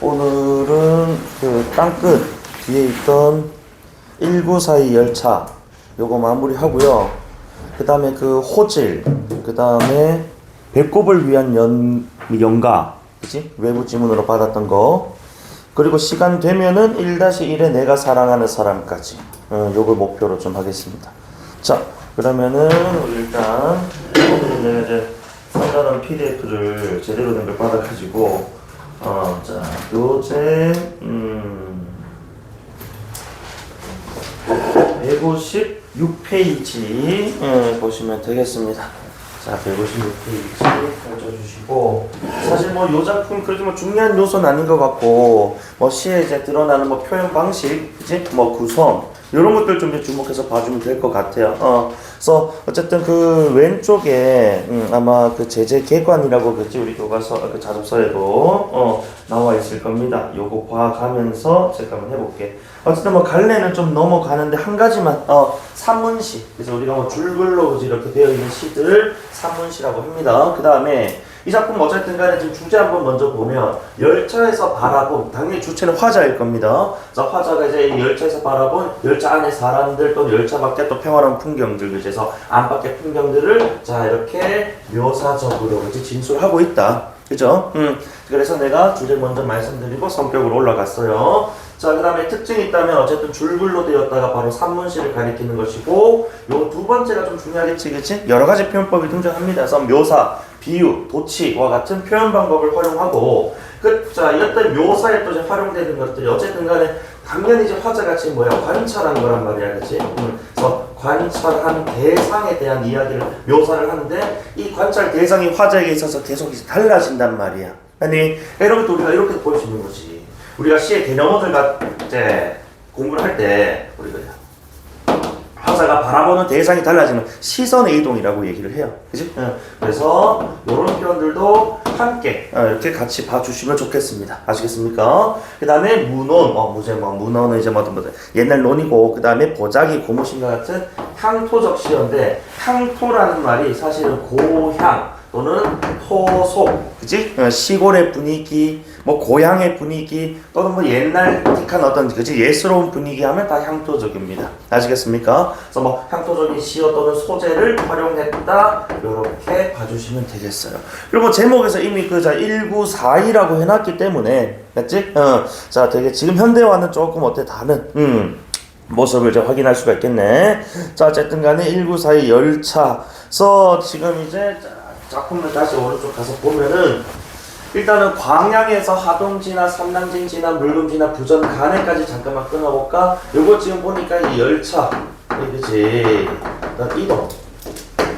오늘은 그 땅끝 뒤에 있던 1942 열차 요거 마무리하고요. 그 다음에 그 호질, 그 다음에 배꼽을 위한 연가, 그치? 외부 지문으로 받았던 거. 그리고 시간 되면은 1-1에 내가 사랑하는 사람까지. 요걸 목표로 좀 하겠습니다. 자, 그러면은 우리 일단 오늘 이제 상단원 PDF를 제대로 된 걸 받아가지고 자, 교재 156페이지 보시면 되겠습니다. 자, 156페이지 펼쳐주시고, 사실 뭐 요 작품 그렇게 뭐 중요한 요소는 아닌 것 같고, 뭐 시에 이제 드러나는 뭐 표현 방식, 그치? 뭐 구성 이런 것들 좀 주목해서 봐주면 될 것 같아요. 그래서 어쨌든 그 왼쪽에 아마 그 제재 객관이라고 그랬지, 우리 교과서 그 자습서에도 나와 있을 겁니다. 요거 봐가면서 제가 한번 해볼게. 어쨌든 뭐 갈래는 좀 넘어가는데 한 가지만 산문시. 그래서 우리가 뭐 줄글로 이렇게 되어 있는 시들 산문시라고 합니다. 그 다음에 이 작품 어쨌든 간에 지금 주제 한번 먼저 보면 열차에서 바라본, 당연히 주체는 화자일 겁니다. 그래서 화자가 이제 열차에서 바라본 열차 안에 사람들 또는 열차 밖에 또 평화로운 풍경들, 그래서 안팎의 풍경들을 자 이렇게 묘사적으로 그치 진술하고 있다. 그죠? 그래서 내가 주제 먼저 말씀드리고 성격으로 올라갔어요. 자, 그 다음에 특징이 있다면 어쨌든 줄글로 되었다가 바로 산문시를 가리키는 것이고, 요 두 번째가 좀 중요하겠지, 그치? 여러 가지 표현법이 등장합니다. 그래서 묘사, 비유, 도치와 같은 표현 방법을 활용하고, 자, 이때 묘사에 또 이제 활용되는 것들이 어쨌든 간에 당연히 이제 화자같이 뭐야, 관찰한 거란 말이야, 그치? 그래서 관찰한 대상에 대한 이야기를 묘사를 하는데, 이 관찰 대상이 화자에게 있어서 계속 달라진단 말이야. 아니, 이런 것도 우리가 이렇게 볼 수 있는 거지. 우리가 시의 개념어들 이제 공부를 할 때 우리가 화자가 바라보는 대상이 달라지는 시선의 이동이라고 얘기를 해요. 그치? 그래서 이런 표현들도 함께 이렇게 같이 봐주시면 좋겠습니다. 아시겠습니까? 그 다음에 문온, 문온은 이제 옛날 논이고, 그 다음에 보자기, 고무신과 같은 향토적 시어인데, 향토라는 말이 사실은 고향 또는 토속, 그치? 시골의 분위기, 뭐 고향의 분위기, 또는 뭐 옛날틱한 어떤 그치 예스러운 분위기 하면 다 향토적입니다. 아시겠습니까? 그래서 뭐 향토적인 시어 또는 소재를 활용했다, 이렇게 봐주시면 되겠어요. 그리고 뭐 제목에서 이미 그 1942라고 해놨기 때문에, 맞지? 자, 되게 지금 현대와는 조금 다른 모습을 이제 확인할 수가 있겠네. 자, 어쨌든 간에 1942 열차서 지금 이제 작품을 다시 오른쪽 가서 보면은 일단은 광양에서 하동지나 삼랑진 지나 물금 지나 부전 간에까지 잠깐만 끊어볼까? 요거 지금 보니까 이 열차, 그치? 이동,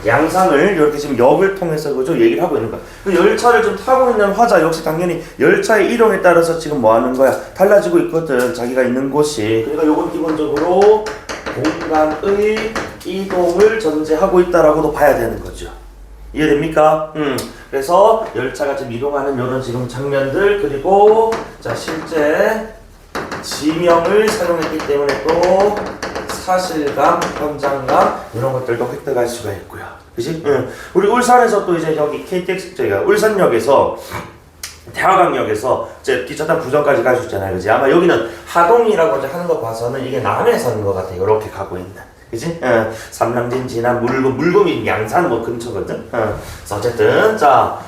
양상을 이렇게 지금 역을 통해서 그죠 얘기를 하고 있는 거야. 그 열차를 좀 타고 있는 화자 역시 당연히 열차의 이동에 따라서 지금 뭐 하는 거야? 달라지고 있거든, 자기가 있는 곳이. 그러니까 요건 기본적으로 공간의 이동을 전제하고 있다라고도 봐야 되는 거죠. 이해됩니까? 그래서 열차가 지금 이동하는 이런 지금 장면들, 그리고 자 실제 지명을 사용했기 때문에 또 사실감, 현장감 이런 것들도 획득할 수가 있고요. 그치? 우리 울산에서 또 이제 여기 KTX 저희가 울산역에서 태화강역에서 이제 기차탄 부전까지 갈 수 있잖아요. 그치? 아마 여기는 하동이라고 이제 하는 거 봐서는 이게 남해에서 하는 것 같아. 이렇게 가고 있는. 그치? 삼랑진 지나 물금이 양산 뭐 근처거든. 그래서 어쨌든 자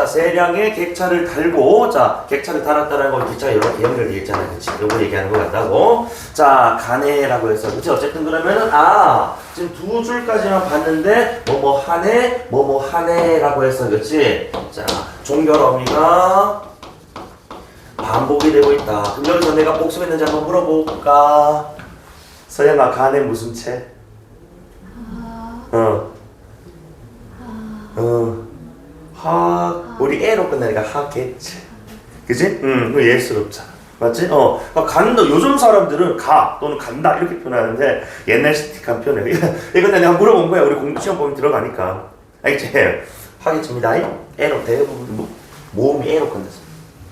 세량의 객차를 달고, 자 객차를 달았다는 건 기차가 이렇게 연결되어 있잖아, 그치? 요거 얘기하는 것 같다고. 자 가네라고 해서, 그치? 어쨌든 그러면은 지금 두 줄까지만 봤는데 뭐뭐 하네라고 해서, 그치? 자 종결 어미가 반복이 되고 있다. 그럼 여기서 내가 복습했는지 한번 물어볼까? 서영아, 간에 무슨 채? 우리 애로 끝나니까 하겠지. 그지? 예스럽잖아. 맞지? 간다. 요즘 사람들은 가 또는 간다 이렇게 표현하는데 옛날 스틱한 표현이야. 이건 내가 물어본 거야. 우리 공부 시험 보면 들어가니까. 알겠지? 하겠습니다. 애로 대부분 모음이 애로 끝났어.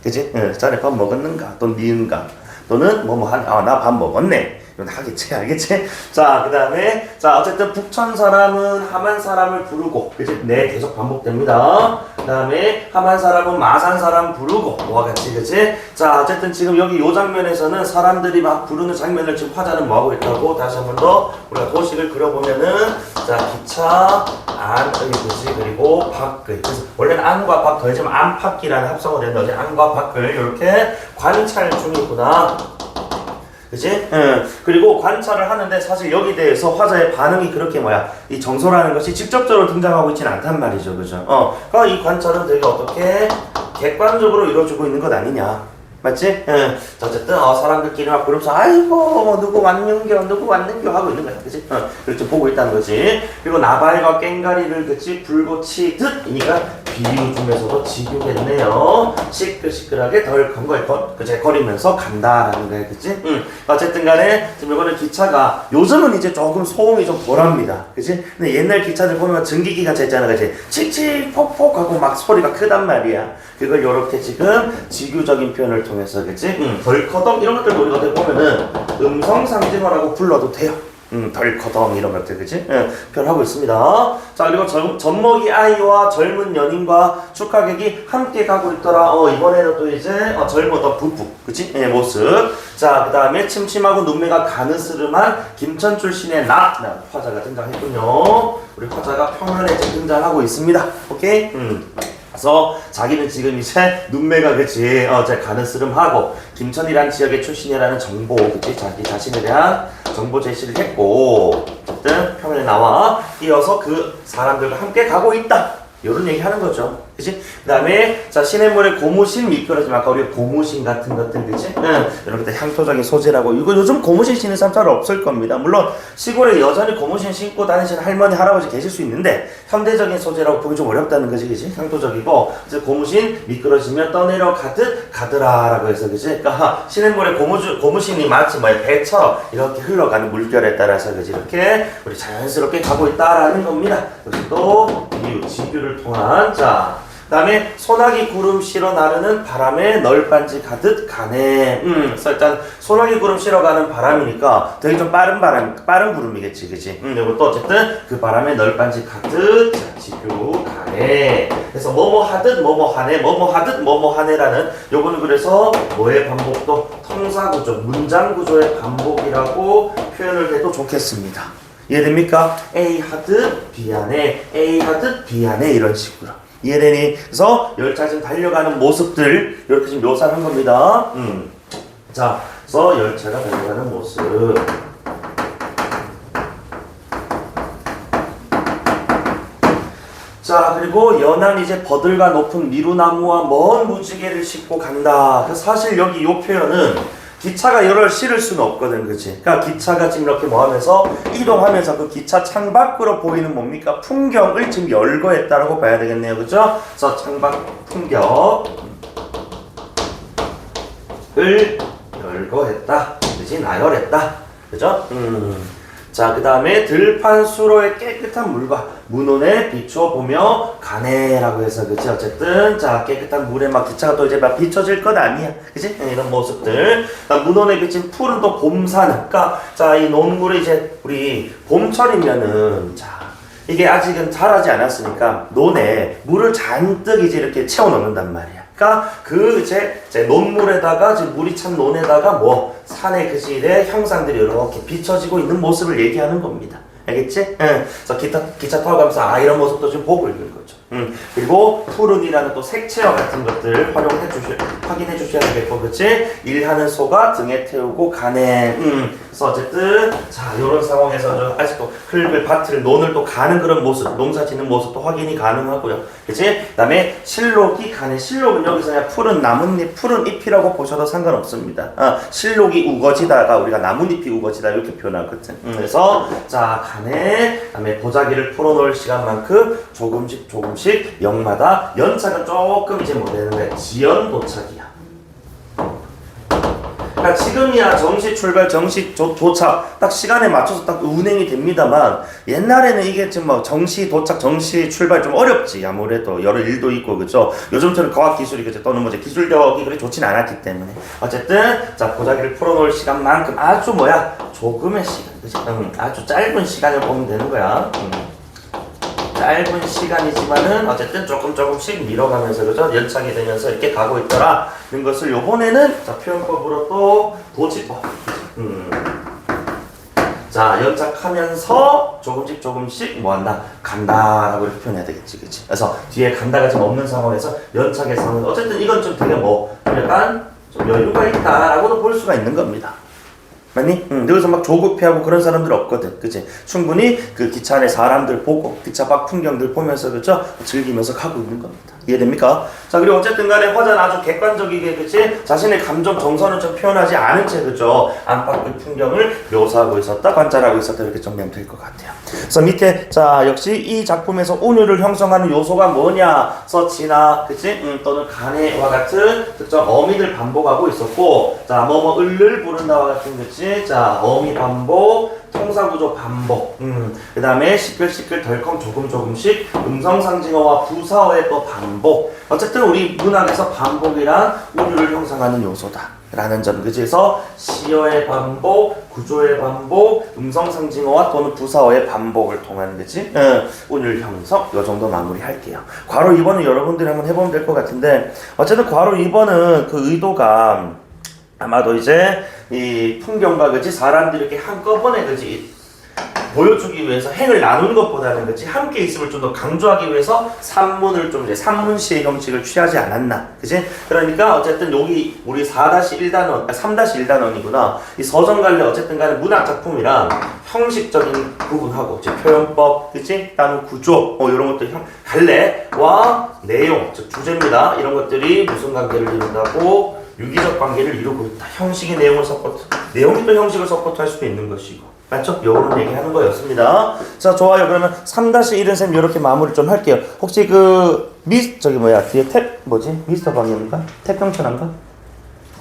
그지? 자네 밥 먹었는가? 또는 니은가? 또는 나 밥 먹었네. 이건 하겠지, 알겠지? 자, 그 다음에, 자, 어쨌든 북천 사람은 함안 사람을 부르고, 그치? 네, 계속 반복됩니다. 그 다음에 함안 사람은 마산 사람 부르고, 뭐와 같이, 그치? 자, 어쨌든 지금 여기 요 장면에서는 사람들이 막 부르는 장면을 지금 화자는 뭐하고 있다고? 다시 한 번 더 우리가 도식을 그려보면은, 자, 기차, 안의, 그치? 그리고 밖의. 그래서 원래는 안과 밖 더해지면 안팎이라는 합성어 된다. 안과 밖을 이렇게 관찰 중이구나. 그치? 그리고 관찰을 하는데 사실 여기 대해서 화자의 반응이 그렇게 이 정서라는 것이 직접적으로 등장하고 있지는 않단 말이죠. 그죠? 그러니까 이 관찰은 되게 어떻게 객관적으로 이루어지고 있는 것 아니냐. 맞지? 어쨌든 사람들끼리 막 그러면서 아이고 누구 왔는겨 하고 있는 거야. 그치? 그렇게 보고 있다는 거지. 그리고 나발과 깽가리를 그치? 불꽃이 듯이니까 비유 중에서도 지교겠네요. 시끌시끌하게 덜 거리면서 간다라는 거야. 그치? 어쨌든 간에 지금 이거는 기차가 요즘은 이제 조금 소음이 좀 덜합니다. 그치? 근데 옛날 기차들 보면 전기기관차 있잖아. 그치? 칙칙 폭폭 하고 막 소리가 크단 말이야. 그걸 요렇게 지금 지규적인 표현을 통해서 그치? 덜커덩 이런 것들 우리가 어떻게 보면은 음성상징어라고 불러도 돼요. 덜커덩 이런 것들 그치? 표현하고 있습니다. 자, 그리고 젖먹이 아이와 젊은 연인과 축하객이 함께 가고 있더라. 이번에는 또 이제 젊은 부부 그치? 모습. 자, 그 다음에 침침하고 눈매가 가느스름한 김천 출신의 화자가 등장했군요. 우리 화자가 평면에 등장하고 있습니다. 오케이? 그래서 자기는 지금 이제 눈매가 그치 가느스름하고 김천이란 지역의 출신이라는 정보 그치 자기 자신에 대한 정보 제시를 했고 어쨌든 표면에 나와 이어서 그 사람들과 함께 가고 있다 이런 얘기 하는 거죠. 그치? 그 다음에 자 시냇물에 고무신 미끄러지면 아까 우리가 고무신 같은 것들 그치? 이런 것들 향토적인 소재라고 이거 요즘 고무신 신는 사람 잘 없을 겁니다. 물론 시골에 여전히 고무신 신고 다니시는 할머니 할아버지 계실 수 있는데 현대적인 소재라고 보기 좀 어렵다는 거지 그치? 향토적이고 이제 고무신 미끄러지면 떠내려 가더라라고 해서 그치? 그러니까 시냇물에 고무신이 마치 배처럼 이렇게 흘러가는 물결에 따라서 그치? 이렇게 우리 자연스럽게 가고 있다라는 겁니다. 그래서 또 지규를 통한 자 그 다음에 소나기 구름 실어 나르는 바람에 널빤지 가듯 가네. 그래서 일단 소나기 구름 실어 가는 바람이니까 되게 좀 빠른 구름이겠지, 그치? 그리고 또 어쨌든 그 바람에 널빤지 가듯 지규 가네. 그래서 뭐뭐 하듯 뭐뭐 하네, 뭐뭐 하듯 뭐뭐 하네라는 요거는 그래서 뭐의 반복도 통사구조, 문장 구조의 반복이라고 표현을 해도 좋겠습니다. 이해됩니까? A 하듯 B 하네, A 하듯 B 하네 이런 식으로. 이해되니? 그래서 열차 지금 달려가는 모습들 이렇게 지금 묘사를 한 겁니다. 자, 그래서 열차가 달려가는 모습. 자, 그리고 연한 이제 버들과 높은 미루나무와 먼 무지개를 싣고 간다. 그래서 사실 여기 이 표현은 기차가 열을 실을 수는 없거든, 그치? 그러니까 기차가 지금 이렇게 하면서 이동하면서 그 기차 창밖으로 보이는 뭡니까? 풍경을 지금 열거했다라고 봐야 되겠네요, 그죠? 그래서 창밖 풍경을 열거했다, 그치? 나열했다, 그죠? 자, 그 다음에 들판 수로의 깨끗한 물과 문온에 비추어 보며 가네라고 해서 그치 어쨌든 자 깨끗한 물에 막 기차가 또 이제 막 비춰질 건 아니야 그치 이런 모습들 문온에 비친 푸른 또 봄산 그러니까 자 이 논물이 이제 우리 봄철이면은 자 이게 아직은 자라지 않았으니까 논에 물을 잔뜩 이제 이렇게 채워 넣는단 말이야. 그러니까 그 이제 논물에다가 지금 물이 찬 논에다가 산의 그 질의 형상들이 이렇게 비춰지고 있는 모습을 얘기하는 겁니다. 알겠지? 그래서 기차 타고 가면서 이런 모습도 좀 보고 있는 거죠. 그리고 푸른이라는 또 색채와 같은 것들 확인해 주셔야 되겠고, 그치? 일하는 소가 등에 태우고 가네. 그래서 어쨌든, 자, 요런 상황에서 아직도 흙을, 밭을, 논을 또 가는 그런 모습, 농사 짓는 모습도 확인이 가능하고요. 그치? 그 다음에 실록이 가네. 실록은 여기서 그냥 푸른 나뭇잎, 푸른 잎이라고 보셔도 상관없습니다. 실록이 우거지다가 우리가 나뭇잎이 우거지다 이렇게 표현하거든. 그래서, 자, 가네. 그 다음에 보자기를 풀어놓을 시간만큼 조금씩 역마다 연차가 조금 이제 되는데 지연 도착이야. 그러니까 지금이야 정시 출발, 정시 도착 딱 시간에 맞춰서 딱 운행이 됩니다만 옛날에는 이게 지금 뭐 정시 도착, 정시 출발 좀 어렵지. 아무래도 여러 일도 있고 그죠. 요즘처럼 과학 기술이 그죠 또는 뭐 기술력이 그리 좋진 않았기 때문에 어쨌든 자 보자기를 풀어놓을 시간만큼 아주 조금의 시간, 그죠? 아주 짧은 시간을 보면 되는 거야. 짧은 시간이지만은 어쨌든 조금씩 밀어가면서 그죠? 연착이 되면서 이렇게 가고 있더라. 이런 것을 요번에는 자 표현법으로 또 도지법. 자 연착하면서 조금씩 뭐한다? 간다라고 이렇게 표현해야 되겠지, 그치? 그래서 뒤에 간다가 좀 없는 상황에서 연착의 상황. 어쨌든 이건 좀 되게 약간 좀 여유가 있다라고도 볼 수가 있는 겁니다. 맞니? 여기서 막 조급해하고 그런 사람들 없거든, 그치? 충분히 그 기차 안에 사람들 보고 기차 밖 풍경들 보면서 그죠? 즐기면서 가고 있는 겁니다. 이해됩니까? 자 그리고 어쨌든 간에 화자는 아주 객관적이게 그치? 자신의 감정 정서는 좀 표현하지 않은 채 그죠? 안팎의 풍경을 묘사하고 있었다, 관찰하고 있었다 이렇게 정리하면 될 것 같아요. 그래서 밑에 자 역시 이 작품에서 운율을 형성하는 요소가 뭐냐? 서치나 그치? 또는 가네와 같은 특정 어미들 반복하고 있었고 자 뭐뭐 을을 부른다와 같은 그치? 자 어미 반복, 통사구조 반복, 그 다음에 시끌시끌 덜컹 조금씩 음성상징어와 부사어의 또 반복. 어쨌든 우리 문학에서 반복이란 운율을 형성하는 요소다 라는 점. 그래서 시어의 반복, 구조의 반복, 음성상징어와 또는 부사어의 반복을 통한 그치? 운율 형성. 요 정도 마무리할게요. 괄호 2번은 여러분들이 한번 해보면 될 것 같은데 어쨌든 괄호 2번은 그 의도가 아마도 이제 이 풍경과 그치 사람들이 이렇게 한꺼번에 그치 보여주기 위해서 행을 나누는 것보다는 그치 함께 있음을 좀 더 강조하기 위해서 산문을 좀 이제 산문시의 형식을 취하지 않았나, 그치? 그러니까 어쨌든 여기 우리 4-1단원, 3-1단원이구나. 이 서정갈래 어쨌든 간에 문학 작품이랑 형식적인 부분하고 이제 표현법, 그치? 다음 구조, 이런 것들 갈래와 내용, 즉 주제입니다. 이런 것들이 무슨 관계를 이룬다고? 유기적 관계를 이루고 있다. 형식이 내용을 서포트, 내용이 또 형식을 서포트할 수도 있는 것이고, 맞죠? 요런 얘기하는 거였습니다. 자, 좋아요. 그러면 3-1은 쌤 이렇게 마무리 좀 할게요. 혹시 뒤에 미스터 방인가? 태평천인가?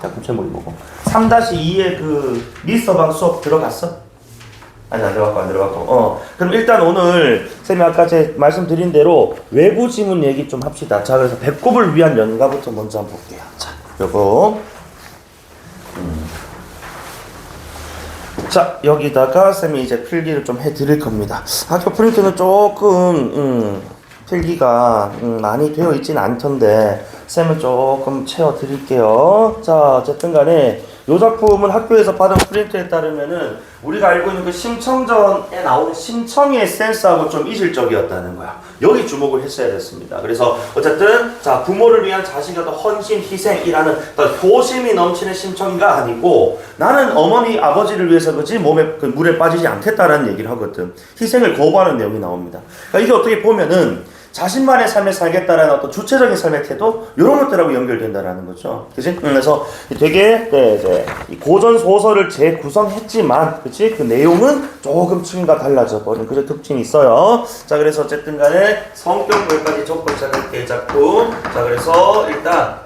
잠깐 제목이 뭐고? 3-2의 미스터 방 수업 들어갔어? 아니 안 들어갔고. 그럼 일단 오늘 쌤이 아까 말씀드린 대로 외부 지문 얘기 좀 합시다. 자, 그래서 배꼽을 위한 연가부터 먼저 한번 볼게요. 자, 요거. 자, 여기다가 쌤이 이제 필기를 좀 해드릴 겁니다. 학교 프린트는 조금 필기가 많이 되어 있진 않던데 쌤은 조금 채워드릴게요. 자, 어쨌든 간에 이 작품은 학교에서 받은 프린트에 따르면은 우리가 알고 있는 그 심청전에 나오는 심청의 에센스하고 좀 이질적이었다는 거야. 여기 주목을 했어야 됐습니다. 그래서 어쨌든 자 부모를 위한 자식의 어떤 헌신, 희생이라는 어떤 효심이 넘치는 심청이가 아니고 나는 어머니, 아버지를 위해서 그지 몸에 물에 빠지지 않겠다라는 얘기를 하거든. 희생을 거부하는 내용이 나옵니다. 그러니까 이게 어떻게 보면은 자신만의 삶을 살겠다라는 어떤 주체적인 삶의 태도 이런 것들하고 연결된다라는 거죠. 그치? 그래서 되게 이제 이 고전 소설을 재구성했지만 그치? 그 내용은 조금 층위가 달라져 버린 그런 특징이 있어요. 자, 그래서 어쨌든 간에 성격물까지 적고 시작할게 작품. 자, 그래서 일단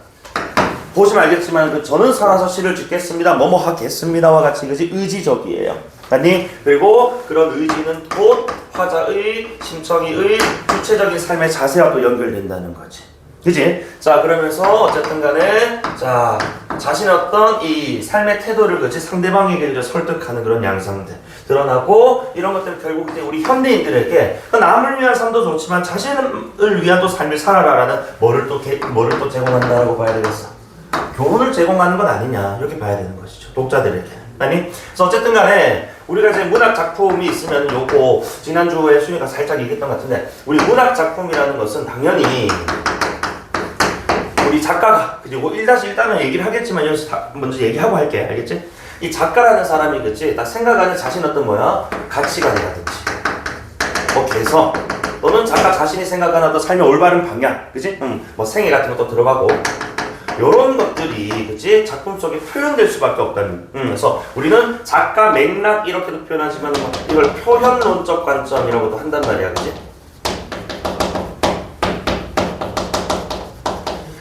보시면 알겠지만 저는 살아서 시를 짓겠습니다. 뭐뭐 하겠습니다와 같이 그치? 의지적이에요. 아니 그리고 그런 의지는 곧 화자의 심청이의 주체적인 삶의 자세와 또 연결된다는 거지. 그지? 자, 그러면서 어쨌든 간에 자 자신의 어떤 이 삶의 태도를 그치 상대방에게 설득하는 그런 양상들 드러나고 이런 것들은 결국 이제 우리 현대인들에게 남을 위한 삶도 좋지만 자신을 위한 또 삶을 살아라라는 뭐를 또 제공한다라고 봐야 되겠어. 교훈을 제공하는 건 아니냐 이렇게 봐야 되는 것이죠. 독자들에게. 아니, 그래서 어쨌든 간에 우리가 이제 문학 작품이 있으면 요거 지난주에 수미가 살짝 얘기했던 것 같은데 우리 문학 작품이라는 것은 당연히 우리 작가가 그리고 1-1단은 얘기를 하겠지만 여기서 먼저 얘기하고 할게. 알겠지? 이 작가라는 사람이 그치 딱 생각하는 자신 어떤 가치관이라든지 개성 또는 작가 자신이 생각하는 어떤 삶의 올바른 방향 그치? 생애 같은 것도 들어가고 요런 것들이 그치 작품 속에 표현될 수밖에 없다는. 그래서 우리는 작가 맥락 이렇게도 표현하지만 이걸 표현론적 관점이라고도 한단 말이야, 그치?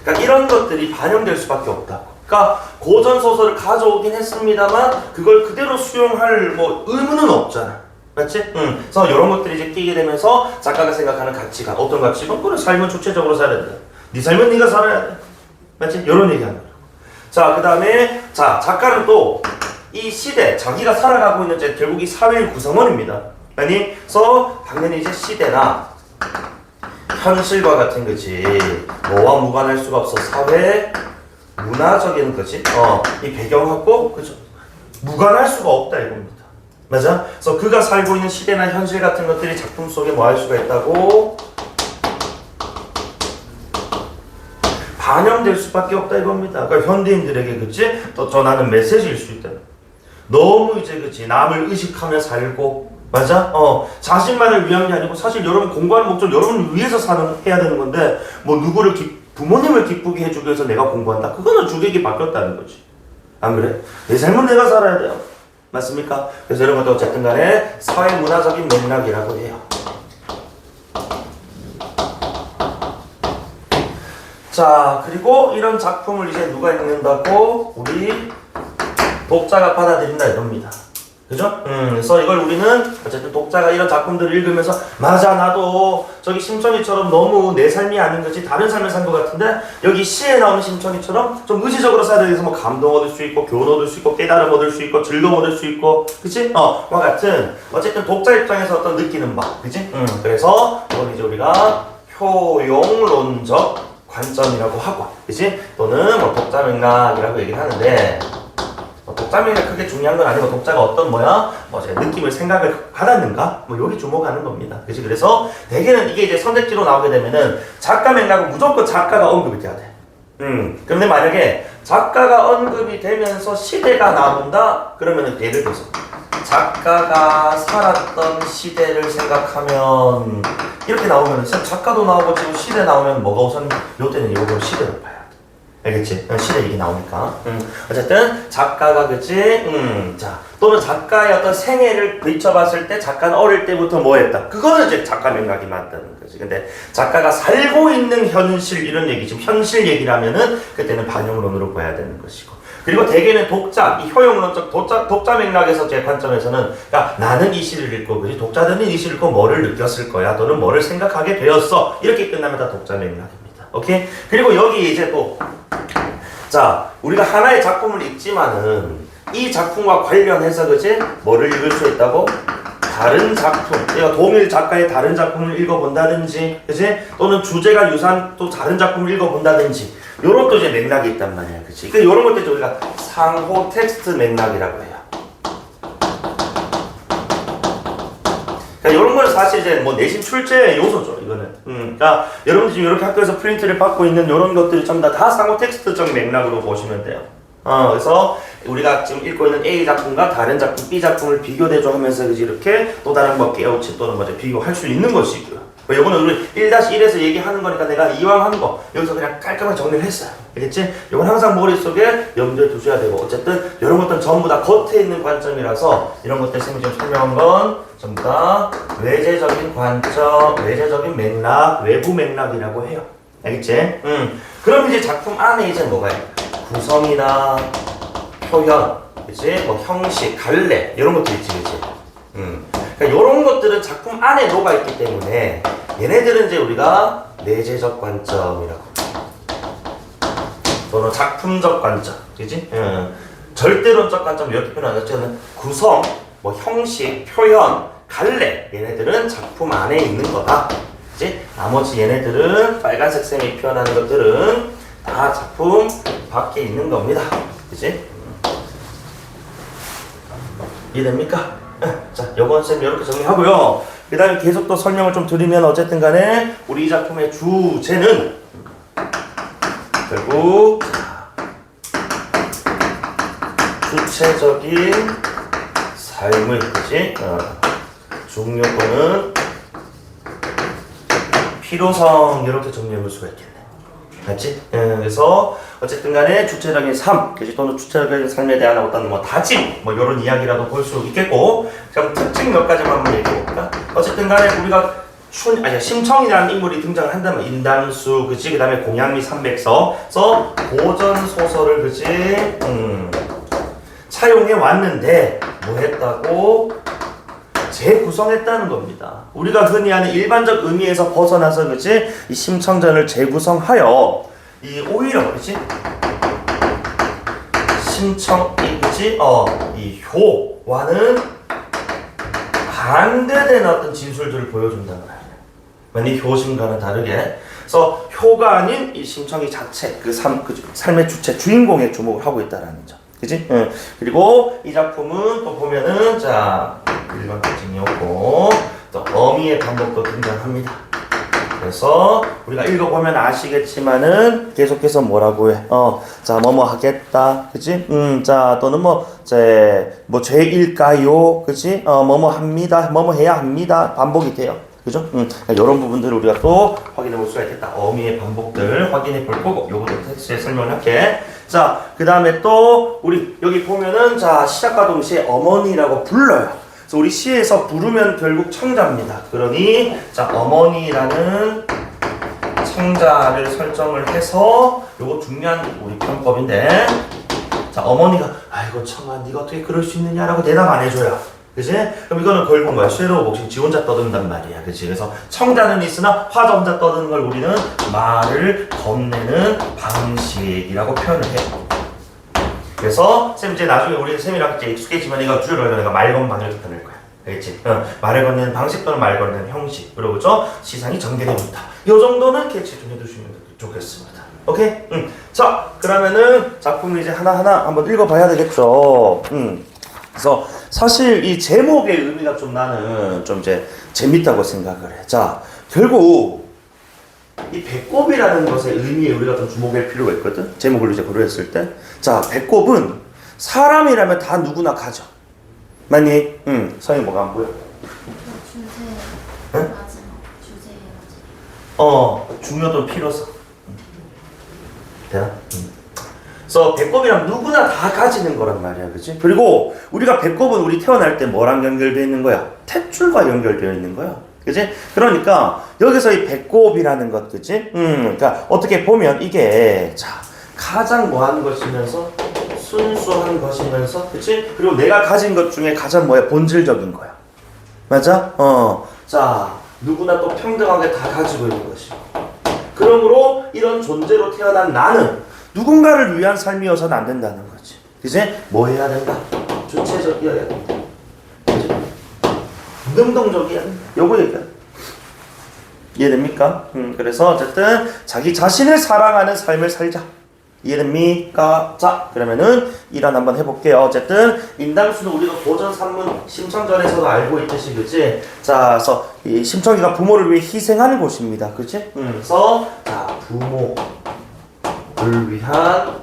그러니까 이런 것들이 반영될 수밖에 없다고. 그러니까 고전 소설을 가져오긴 했습니다만 그걸 그대로 수용할 뭐 의무는 없잖아. 맞지? 그래서 이런 것들이 이제 끼게 되면서 작가가 생각하는 가치가 어떤 가치가? 그래 삶은 주체적으로 살아야 된다. 네 삶은 네가 살아야 돼. 맞지? 이런 얘기하는 거야. 자, 그 다음에 자 작가는 또 이 시대 자기가 살아가고 있는 이제 결국 이 사회의 구성원입니다. 아니, 그래서 당연히 이제 시대나 현실과 같은 거지. 뭐와 무관할 수가 없어. 사회, 문화적인 거지. 이 배경하고 그죠? 무관할 수가 없다 이겁니다. 맞아? 그래서 그가 살고 있는 시대나 현실 같은 것들이 작품 속에 뭐 할 수가 있다고? 반영될 수밖에 없다 이겁니다. 그러니까 현대인들에게 그치? 또 전하는 메시지일 수 있다. 너무 이제 그치? 남을 의식하며 살고 맞아? 자신만을 위한 게 아니고 사실 여러분 공부하는 목적 여러분을 위해서 해야 되는 건데 뭐 누구를 부모님을 기쁘게 해주기 위해서 내가 공부한다. 그거는 주객이 바뀌었다는 거지. 안 그래? 내 삶은 내가 살아야 돼요. 맞습니까? 그래서 이런 것도 어쨌든 간에 사회 문화적인 맥락이라고 해요. 자, 그리고 이런 작품을 이제 누가 읽는다고? 우리 독자가 받아들인다 이겁니다. 그죠? 그래서 이걸 우리는 어쨌든 독자가 이런 작품들을 읽으면서 맞아 나도 저기 심청이처럼 너무 내 삶이 아닌 거지 다른 삶을 산 것 같은데 여기 시에 나오는 심청이처럼 좀 의지적으로 살아야 돼서 뭐 감동 얻을 수 있고 교훈 얻을 수 있고 깨달음 얻을 수 있고 즐거움 얻을 수 있고 그치? 와 같은 어쨌든 독자 입장에서 어떤 느끼는 바 그치? 그래서 이건 이제 우리가 효용론적 관점이라고 하고 그치? 또는 뭐 독자 맥락이라고 얘기를 하는데 독자명이 크게 중요한 건 아니고 독자가 어떤 제 느낌을 생각을 받았는가 여기 주목하는 겁니다. 그치? 그래서 대개는 이게 이제 선택지로 나오게 되면은 작가 맥락은 무조건 작가가 언급이 돼야 돼. 그런데 만약에 작가가 언급이 되면서 시대가 나온다 그러면은 예를 들어서 작가가 살았던 시대를 생각하면 이렇게 나오면은 작가도 나오고 지금 시대 나오면 뭐가 우선 요때는 요거 시대를 봐야 돼. 알겠지? 시대 얘기 나오니까. 어쨌든 작가가 그치? 자 또는 작가의 어떤 생애를 비춰봤을 때 작가는 어릴 때부터 뭐 했다. 그거는 이제 작가 맥락이 맞다는 거지. 근데 작가가 살고 있는 현실 이런 얘기 지금 현실 얘기라면은 그때는 반영론으로 봐야 되는 것이고. 그리고 대개는 독자, 이 효용론적 독자 맥락에서 제 관점에서는 그러니까 나는 이 시를 읽고 그지 독자들은 이 시를 읽고 뭐를 느꼈을 거야 또는 뭐를 생각하게 되었어 이렇게 끝나면 다 독자 맥락입니다. 오케이? 그리고 여기 이제 또 자, 우리가 하나의 작품을 읽지만은 이 작품과 관련해서 그지 뭐를 읽을 수 있다고? 다른 작품, 내가 동일 작가의 다른 작품을 읽어본다든지, 그지? 또는 주제가 유사한 또 다른 작품을 읽어본다든지, 요런 또 이제 맥락이 있단 말이야, 그지? 그 요런 것들 우리가 상호 텍스트 맥락이라고 해요. 그러니까 이런 거는 사실 이제 뭐 내신 출제 요소죠, 이거는. 그러니까 여러분 지금 이렇게 학교에서 프린트를 받고 있는 이런 것들이 전부 다 상호 텍스트적 맥락으로 보시면 돼요. 그래서 우리가 지금 읽고 있는 A 작품과 다른 작품, B 작품을 비교 대조하면서 이렇게 또 다른 뭐 깨우치 또는 뭐 비교할 수 있는 것이고요. 요거는 우리 1-1에서 얘기하는 거니까 내가 이왕 한 거 여기서 그냥 깔끔하게 정리를 했어요. 알겠지? 이건 항상 머릿속에 염두에 두셔야 되고 어쨌든 이런 것들은 전부 다 겉에 있는 관점이라서 이런 것들 쌤이 지금 설명한 건 전부 다 외재적인 관점, 외재적인 맥락, 외부 맥락이라고 해요. 알겠지? 그럼 이제 작품 안에 이제 뭐가 있냐? 구성이나 표현, 그치? 뭐 형식, 갈래 이런 것도 있지, 그치? 그러니까 이런 것들은 작품 안에 녹아있기 때문에 얘네들은 이제 우리가 내재적 관점이라고 또는 작품적 관점, 그치? 절대론적 관점 이렇게 표현하죠. 구성, 뭐 형식, 표현, 갈래 얘네들은 작품 안에 있는 거다. 그치? 나머지 얘네들은 빨간색 쌤이 표현하는 것들은 다 작품 밖에 있는 겁니다. 그치? 이해됩니까? 자, 요번 쌤 이렇게 정리하고요. 그 다음에 계속 또 설명을 좀 드리면 어쨌든 간에 우리 이 작품의 주제는 결국 주체적인 삶의 그치? 중요도는 필요성 이렇게 정리해볼 수가 있겠네. 맞지? 그래서 어쨌든 간에 주체적인 삶, 그치? 또는 주체적인 삶에 대한 어떤 뭐 다짐, 뭐 이런 이야기라도 볼 수 있겠고, 그럼 특징 몇 가지만 한번 얘기해 볼까? 어쨌든 간에 우리가 심청이라는 인물이 등장을 한다면 인담수, 그치? 그 다음에 공양미 삼백서서 고전 소설을, 그치? 차용해 왔는데 뭐 했다고? 재구성했다는 겁니다. 우리가 흔히 하는 일반적 의미에서 벗어나서, 그치? 이 심청전을 재구성하여 이 오히려, 그치? 심청이, 그치? 이 효와는 반대되는 어떤 진술들을 보여준다는 거야. 이 효심과는 다르게. 그래서 효가 아닌 이 심청이 자체, 그 삶의 주체, 주인공에 주목을 하고 있다라는 점. 그지? 그리고 이 작품은 또 보면은, 자, 일반 특징이었고, 또 어미의 반복도 등장합니다. 그래서 우리가 읽어보면 아시겠지만은 계속해서 뭐라고 해? 자, 뭐뭐 하겠다, 그치? 자, 또는 죄일까요? 그치? 뭐뭐 합니다, 뭐뭐 해야 합니다. 반복이 돼요. 그죠? 이런 부분들을 우리가 또 확인해 볼 수가 있겠다. 어미의 반복들 확인해 볼 거고, 요것도 텍스트에 설명을 할게. 자, 그 다음에 또 우리 여기 보면은, 자, 시작과 동시에 어머니라고 불러요. 그래서 우리 시에서 부르면 결국 청자입니다. 그러니, 자, 어머니라는 청자를 설정을 해서, 요거 중요한 우리 편법인데, 자, 어머니가 아이고 청아 네가 어떻게 그럴 수 있느냐라고 대답 안 해줘요. 그치? 그럼 이거는 결국 뭐야? 쇠로 복싱 지 혼자 떠든단 말이야. 그치? 그래서 청자는 있으나 화자 혼자 떠드는 걸 우리는 말을 건네는 방식이라고 표현을 해. 그래서 쌤 이제 나중에 우리 쌤이랑 이제 익숙해지면 이거 주로 내가 말 건방 이렇게 표현할 거야. 알겠지? 말을 건네는 방식 또는 말 건네는 형식. 그리고 그죠? 시상이 전개되고 있다. 요 정도는 캐치 좀 해두시면 좋겠습니다. 오케이? 자, 그러면은 작품을 이제 하나하나 한번 읽어봐야 되겠죠. 그래서 사실 이 제목의 의미가 좀 나는 좀 이제 재밌다고 생각을 해. 자, 결국 이 배꼽이라는 것의 의미에 우리가 좀 주목할 필요가 있거든. 제목을 이제 고려했을 때, 자, 배꼽은 사람이라면 다 누구나 가져. 맞니? 서희 뭐가 안 보여? 주제. 응? 주제. 중요도 필요성. 되나? 그래서 배꼽이랑 누구나 다 가지는 거란 말이야, 그치? 그리고 우리가 배꼽은 우리 태어날 때 뭐랑 연결되어 있는 거야? 탯줄과 연결되어 있는 거야, 그치? 그러니까 여기서 이 배꼽이라는 것, 그치? 그러니까 어떻게 보면 이게 자 가장 뭐하는 것이면서 순수한 것이면서, 그치? 그리고 내가 가진 것 중에 가장 뭐야? 본질적인 거야, 맞아? 자, 누구나 또 평등하게 다 가지고 있는 것이고, 그러므로 이런 존재로 태어난 나는 누군가를 위한 삶이어서는 안 된다는 거지. 이제 뭐 해야 된다? 주체적이어야 된다. 그치? 능동적이어야 된다. 요거 얘기야. 이해됩니까? 그래서 어쨌든 자기 자신을 사랑하는 삶을 살자. 이해됩니까? 자, 그러면은 일환 한번 해볼게요. 어쨌든 인담수는 우리가 고전 산문 심청전에서도 알고 있듯이, 그치? 자, 그래서 이 심청이가 부모를 위해 희생하는 곳입니다. 그치? 그래서 자, 부모를 위한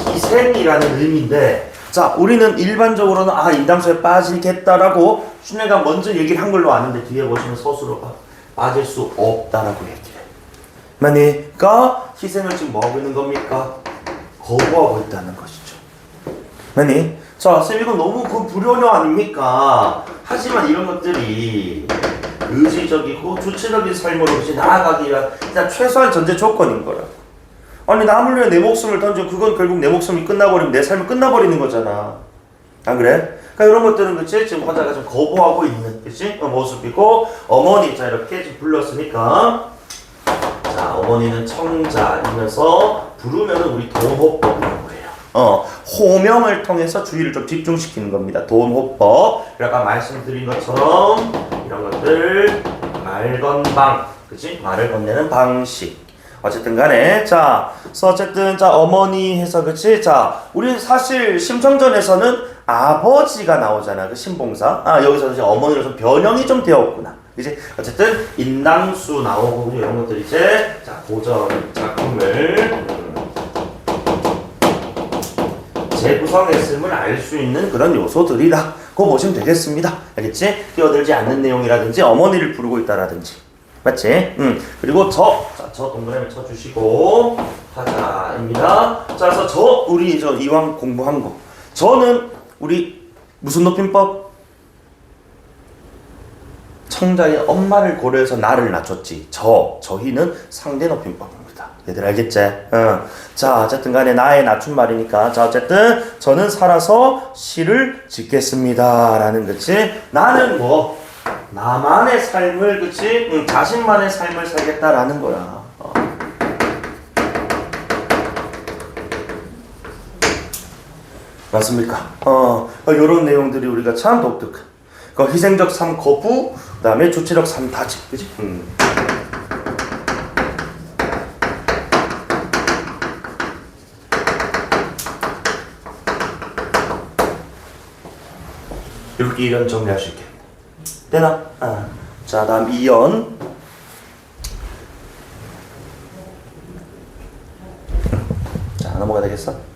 희생이라는 의미인데, 자, 우리는 일반적으로는 인담수에 빠지겠다라고 슈네가 먼저 얘기를 한 걸로 아는데, 뒤에 보시면 서술어가 빠질 수 없다라고 얘기해. 그러니까 희생을 지금 뭐 하고 있는 겁니까? 거부하고 있다는 것이죠. 아니, 자, 쌤 이거 너무 불효녀 아닙니까? 하지만 이런 것들이 의지적이고 주체적인 삶으로 나아가기 위한 일단 최소한 전제 조건인 거라. 아니, 남을 위해 내 목숨을 던져, 그건 결국 내 목숨이 끝나버리면 내 삶이 끝나버리는 거잖아. 안 그래? 그러니까 이런 것들은, 그치? 지금 화자가 좀 거부하고 있는, 그치? 모습이고, 어머니, 자, 이렇게 지금 불렀으니까, 자, 어머니는 청자이면서 부르면은 우리 돈호법이라고 해요. 호명을 통해서 주의를 좀 집중시키는 겁니다. 돈호법. 아까 말씀드린 것처럼 이런 것들 말건방, 그치? 말을 건네는 방식. 어쨌든 간에, 자, 그래서 어쨌든, 자, 어머니 해서, 그치? 자, 우리 사실 심청전에서는 아버지가 나오잖아. 그 신봉사. 여기서 이제 어머니로 좀 변형이 좀 되었구나. 이제 어쨌든 인담수 나오고 이런 것들 이제 자, 고전 작품을 재구성했음을 알 수 있는 그런 요소들이다. 그거 보시면 되겠습니다. 알겠지? 끼어들지 않는 내용이라든지 어머니를 부르고 있다라든지, 맞지? 그리고 저 동그라미 쳐주시고 하자입니다. 자, 그래서 우리 이왕 공부한 거, 저는 우리 무슨 높임법? 성자인 엄마를 고려해서 나를 낮췄지. 저희는 상대 높임법입니다. 얘들 알겠지? 자, 어쨌든 간에 나의 낮춘 말이니까. 자, 어쨌든 저는 살아서 시를 짓겠습니다. 라는 거지. 나는 뭐 나만의 삶을, 그치? 자신만의 삶을 살겠다라는 거야. 맞습니까? 요런 내용들이 우리가 참 독특한. 희생적 삶 거부, 그 다음에 주체적 삶 다짐, 그치? 이렇게 1연 정리할 수 있게. 되나? 자, 다음 2연. 자, 넘어가 되겠어?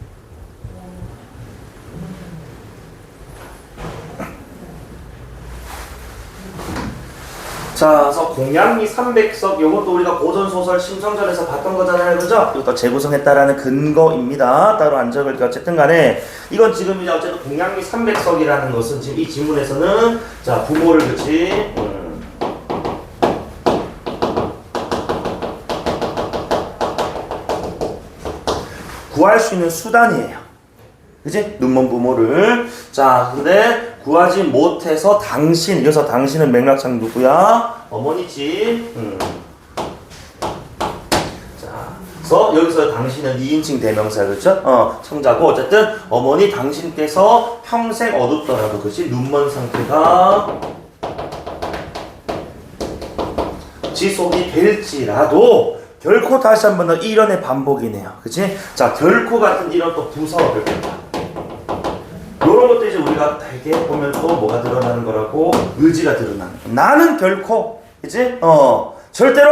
자, 그래서 공양미 300석, 요것도 우리가 고전소설 심성전에서 봤던 거잖아요, 그죠? 이것도 재구성했다라는 근거입니다. 따로 안 적을 게 어쨌든 간에 이건 지금 이제 어쨌든 공양미 300석이라는 것은 지금 이 지문에서는 자, 부모를 그치? 구할 수 있는 수단이에요. 그치? 눈먼 부모를. 자, 근데 구하지 못해서 당신, 여기서 당신은 맥락상 누구야? 어머니지. 자, 그래서 여기서 당신은 2인칭 대명사, 그렇죠? 청자고 어쨌든 어머니 당신께서 평생 어둡더라도, 그렇지? 눈먼 상태가 지속이 될지라도 결코 다시 한 번 더 일원의 반복이네요. 그치? 자, 결코 같은 이런 또 부사어를 뺀다. 요런 것도 이제 우리가 되게 보면 또 뭐가 드러나는 거라고? 의지가 드러나는 거. 나는 결코, 그치? 절대로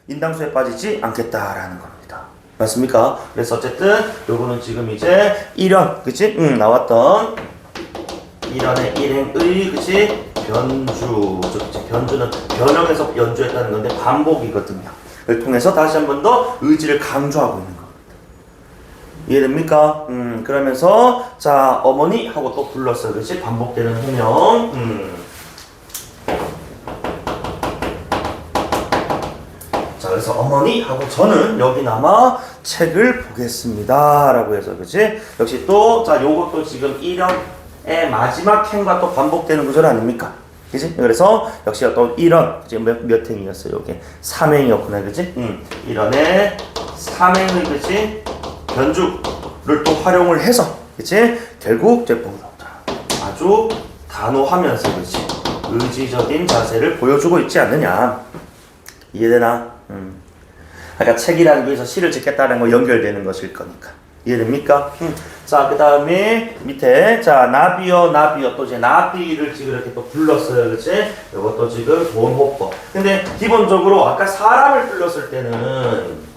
인당수에 빠지지 않겠다라는 겁니다. 맞습니까? 그래서 어쨌든 요거는 지금 이제 일원, 그치? 나왔던 일원의 일행의, 그치? 변주, 그치? 변주는 변형해서 연주했다는 건데 반복이거든요. 를 통해서 다시 한 번 더 의지를 강조하고 있는 겁니다. 이해됩니까? 그러면서 자, 어머니 하고 또 불렀어요. 그렇지? 반복되는 호명. 자, 그래서 어머니 하고 저는 여기나마 책을 보겠습니다. 라고 해서, 그렇지? 역시 또, 자, 요것도 지금 1연의 마지막 행과 또 반복되는 구절 아닙니까? 그치? 그래서 역시 또 이런 지금 몇 행이었어요? 이게 3행이었구나, 그치? 이런의 3행의, 그치? 변주를 또 활용을 해서, 그치? 결국 아주 단호하면서, 그치? 의지적인 자세를 보여주고 있지 않느냐. 이해되나? 그러니까 책이라는 거에서 시를 짓겠다는 거 연결되는 것일 거니까. 이해됩니까? 자, 그 다음에 밑에 자, 나비어 또 이제 나비를 지금 이렇게 또 불렀어요, 그렇지? 이것도 지금 본호법. 근데 기본적으로 아까 사람을 불렀을 때는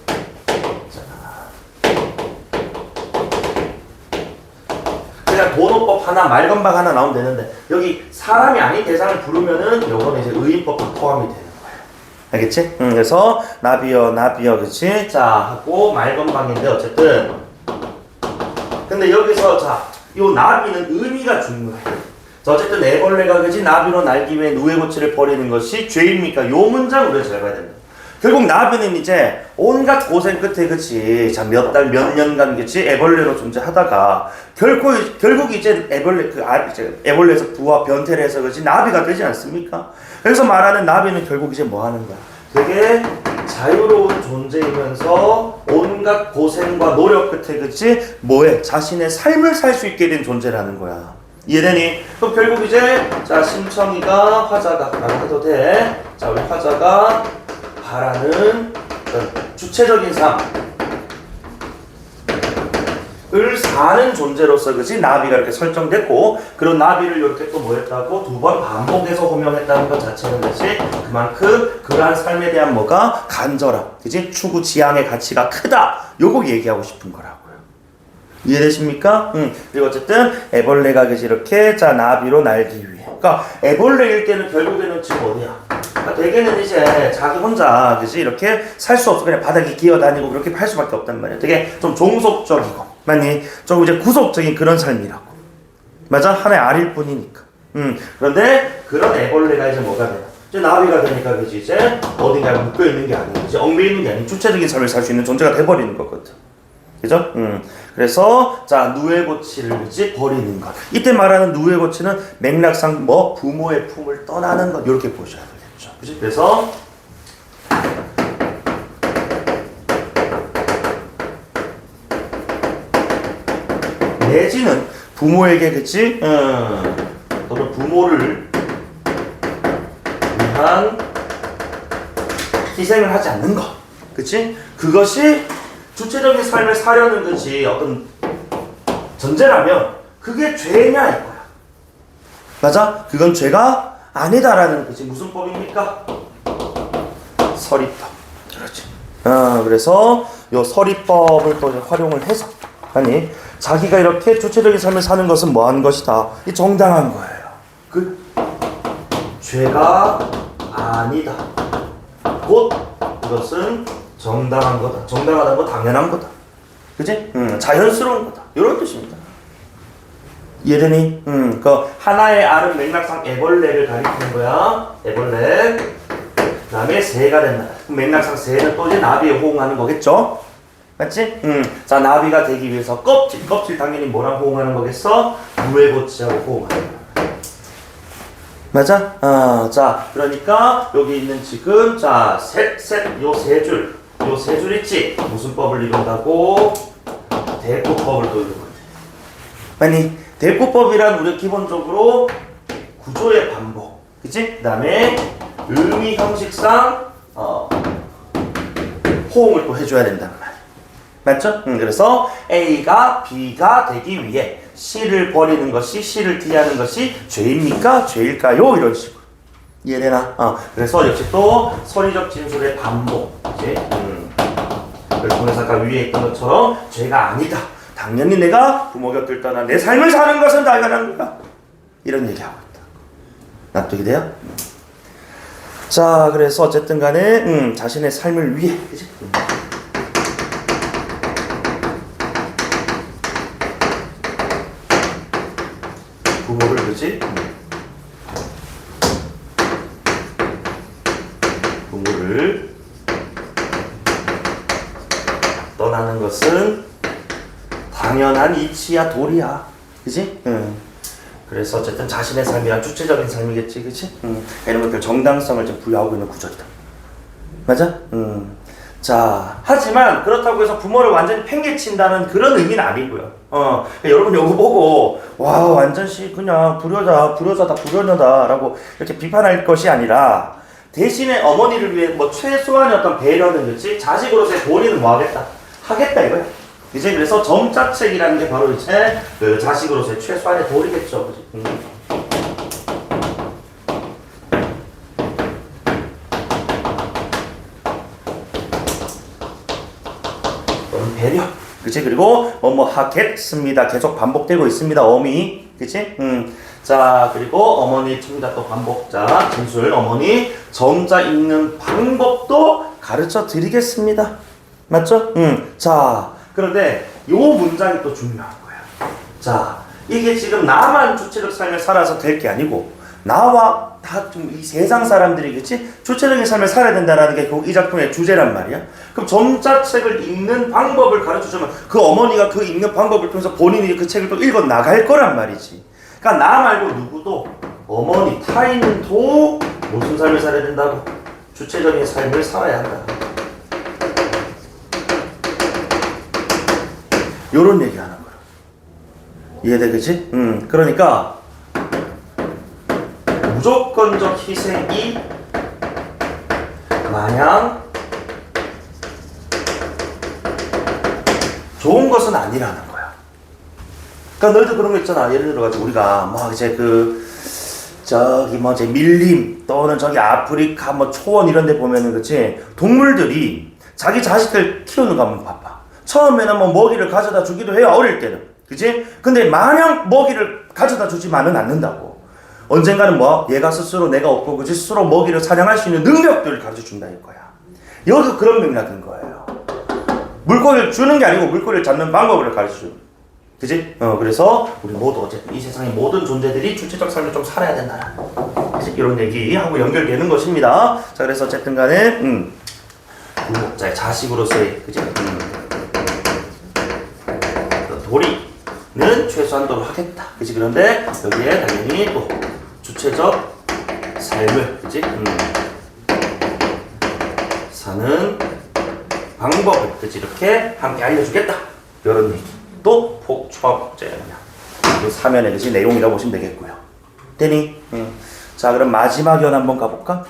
그냥 본호법 하나, 말건방 하나 나오면 되는데 여기 사람이 아닌 대상을 부르면은 요거는 이제 의인법도 포함이 되는 거예요. 알겠지? 그래서 나비어, 그렇지? 자, 하고 말건방인데 어쨌든. 근데 여기서 자, 요 나비는 의미가 중요해. 자, 어쨌든 애벌레가 그지 나비로 날기 위해 누에 고치를 버리는 것이 죄입니까? 요 문장 우리가 잘 봐야 된다. 결국 나비는 이제 온갖 고생 끝에 그치, 자, 몇 달, 몇 년간 그치, 애벌레로 존재하다가 결국 이제 애벌레에서 부화 변태를 해서 그치, 나비가 되지 않습니까? 그래서 말하는 나비는 결국 이제 뭐 하는 거야? 되게 자유로운 존재이면서 온갖 고생과 노력 끝에 그치 뭐해? 자신의 삶을 살 수 있게 된 존재라는 거야. 이해되니? 그럼 결국 이제 자, 심청이가 화자가 라고 해도 돼. 자, 우리 화자가 바라는 주체적인 삶을 사는 존재로서 그치 나비가 이렇게 설정됐고, 그런 나비를 이렇게 또 뭐 했다고 두 번 반복해서 호명했다는 것 자체는 그치 그만큼 그러한 삶에 대한 뭐가 간절함, 그치 추구 지향의 가치가 크다, 요거 얘기하고 싶은 거라고요. 이해되십니까? 그리고 어쨌든 애벌레가 그치 이렇게 자 나비로 날기 위해, 그러니까 애벌레일 때는 결국에는 지금 어디야? 그러니까 대개는 이제 자기 혼자 그치 이렇게 살 수 없어, 그냥 바닥에 기어다니고 그렇게 할 수밖에 없단 말이야. 되게 좀 종속적이고 많이 좀 이제 구속적인 그런 삶이라고. 맞아? 하나의 알일 뿐이니까. 그런데 그런 애벌레가 이제 뭐가 돼요? 이제 나비가 되니까 그지 이제 어딘가에 묶여 있는 게 아니고 이제 얽매여 있는 게 아니고 주체적인 삶을 살 수 있는 존재가 돼 버리는 거거든. 그죠? 그래서 자 누에고치를 그지 버리는 것. 이때 말하는 누에고치는 맥락상 뭐 부모의 품을 떠나는 것 이렇게 보셔야 되겠죠. 그지? 그래서 내지는 부모에게 그치? 또는 부모를 위한 희생을 하지 않는 것, 그치? 그것이 주체적인 삶을 사려는 것이 어떤 전제라면 그게 죄냐 이거야. 맞아? 그건 죄가 아니다라는 거지. 무슨 법입니까? 서리법. 그렇지. 그래서 요 서리법을 또 활용을 해서 아니 자기가 이렇게 주체적인 삶을 사는 것은 뭐한 것이다. 이 정당한 거예요. 그 죄가 아니다. 곧 그것은 정당한 거다. 정당하다는 거 당연한 거다. 그지? 자연스러운 거다. 이런 뜻입니다. 이해되니? 그 하나의 알은 맥락상 애벌레를 가리키는 거야. 애벌레. 그 다음에 새가 된다. 맥락상 새는 또 이제 나비에 호응하는 거겠죠? 맞지? 자, 나비가 되기 위해서 껍질 당연히 뭐랑 호응하는 거겠어? 누에고치하고 호응하는 거야. 맞아? 자, 그러니까 여기 있는 지금 자, 요 세 줄 있지? 무슨 법을 이룬다고? 대포법을 또 이루는 거지. 아니, 대포법이란 우리 기본적으로 구조의 반복, 그치? 그 다음에 의미 형식상 호응을 또 해줘야 된단 말이야. 맞죠? 그래서 A가 B가 되기 위해 C를 버리는 것이 C를 D하는 것이 죄입니까? 죄일까요? 이런 식으로 이해되나? 그래서 역시 또 서리적 진술의 반복, 그치? 그걸 통해서 아까 위에 있던 것처럼 죄가 아니다. 당연히 내가 부모 곁을 떠나 내 삶을 사는 것은 당연한 거야. 이런 얘기하고 있다. 납득이 돼요? 자, 그래서 어쨌든 간에 자신의 삶을 위해, 그치? 부모를 그지? 부모를 떠나는 것은 당연한 이치야 도리야, 그지? 그래서 어쨌든 자신의 삶이란 주체적인 삶이겠지, 그치? 이런 것들 정당성을 좀 부여하고 있는 구절이다. 맞아? 자, 하지만 그렇다고 해서 부모를 완전히 팽개친다는 그런 의미는 아니고요. 그러니까 여러분 요거 보고 와 완전 그냥 불효자다라고 이렇게 비판할 것이 아니라 대신에 어머니를 위해 뭐 최소한의 어떤 배려는 그렇지 자식으로서의 도리는 뭐 하겠다 이거야. 이제 그래서 점자책이라는 게 바로 이제 그 자식으로서의 최소한의 도리겠죠, 그치? 배려, 그치? 그리고 뭐 하겠습니다. 계속 반복되고 있습니다. 어미, 그치? 자, 그리고 어머니 칩니다. 또 반복자 진술. 어머니 점자 읽는 방법도 가르쳐 드리겠습니다. 맞죠? 자, 그런데 요 문장이 또 중요한 거야. 자, 이게 지금 나만 주체적 삶을 살아서 될 게 아니고 나와 다 좀 이 세상 사람들이 그치? 주체적인 삶을 살아야 된다는 게 이 작품의 주제란 말이야. 그럼 점자책을 읽는 방법을 가르쳐주면 그 어머니가 그 읽는 방법을 통해서 본인이 그 책을 또 읽어 나갈 거란 말이지. 그러니까 나 말고 누구도 어머니 타인도 무슨 삶을 살아야 된다고? 주체적인 삶을 살아야 한다. 요런 얘기 하는 거야. 이해돼, 그치? 그러니까 무조건적 희생이 마냥 좋은 것은 아니라는 거야. 그러니까 너희도 그런 거 있잖아. 예를 들어가지고 우리가 막 이제 저기 뭐 이제 밀림 또는 저기 아프리카 뭐 초원 이런 데 보면은 그치 동물들이 자기 자식들 키우는 거 한번 봐봐. 처음에는 뭐 먹이를 가져다 주기도 해요. 어릴 때는. 그치? 근데 마냥 먹이를 가져다 주지만은 않는다고. 언젠가는 뭐 얘가 스스로 내가 없고 그치 스스로 먹이를 사냥할 수 있는 능력들을 가르쳐 준다 이거야. 여기도 그런 맥락인 거예요. 물고기를 주는 게 아니고 물고기를 잡는 방법을 가르쳐 주는. 그치? 그래서 우리 모두 어쨌든 이 세상의 모든 존재들이 주체적 삶을 좀 살아야 된다는. 그치? 이런 얘기하고 연결되는 것입니다. 자, 그래서 어쨌든 간에 굴복자의 자식으로서의 그치? 도리는 최소한도로 하겠다. 그치? 그런데 여기에 당연히 또 주체적 삶을 그치? 사는 방법을 그치? 이렇게 함께 알려주겠다. 이런 얘기. 또 폭초합제입니다. 그 사면의 그치? 내용이라고 보시면 되겠고요. 되니? 자, 그럼 마지막 연 한번 가볼까?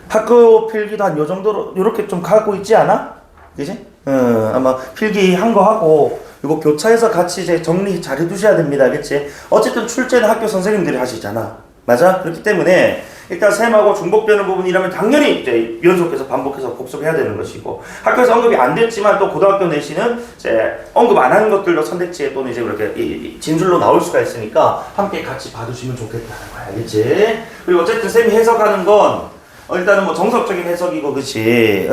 학교 필기도 한 요 정도로 요렇게 좀 가고 있지 않아? 그지? 아마 필기 한 거 하고 이거 교차해서 같이 이제 정리 잘 해두셔야 됩니다. 그치? 어쨌든 출제는 학교 선생님들이 하시잖아. 맞아? 그렇기 때문에 일단 셈하고 중복되는 부분이라면 당연히 이제 연속해서 반복해서 복습해야 되는 것이고, 학교에서 언급이 안 됐지만 또 고등학교 내시는 이제 언급 안 하는 것들도 선택지에 또는 이제 그렇게 진술로 나올 수가 있으니까 함께 같이 봐두시면 좋겠다는 거야. 알겠지? 그리고 어쨌든 쌤이 해석하는 건 일단은 뭐 정석적인 해석이고, 그치?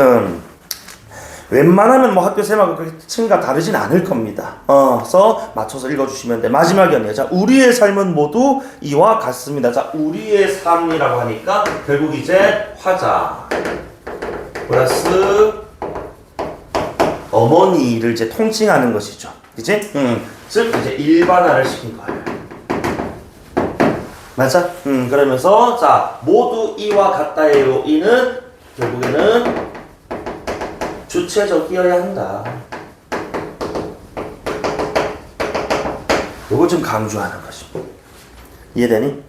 웬만하면 뭐 학교 쌤하고 그렇게 층과 다르진 않을 겁니다. 그래서 맞춰서 읽어주시면 돼. 마지막이었네요. 자, 우리의 삶은 모두 이와 같습니다. 자, 우리의 삶이라고 하니까 결국 이제 화자 플러스 어머니를 이제 통칭하는 것이죠. 그치? 즉 이제 일반화를 시킨 거예요. 맞아? 그러면서 자, 모두 이와 같다예요. 이는 결국에는 주체적이어야 한다. 요거 좀 강조하는 것이고. 이해되니?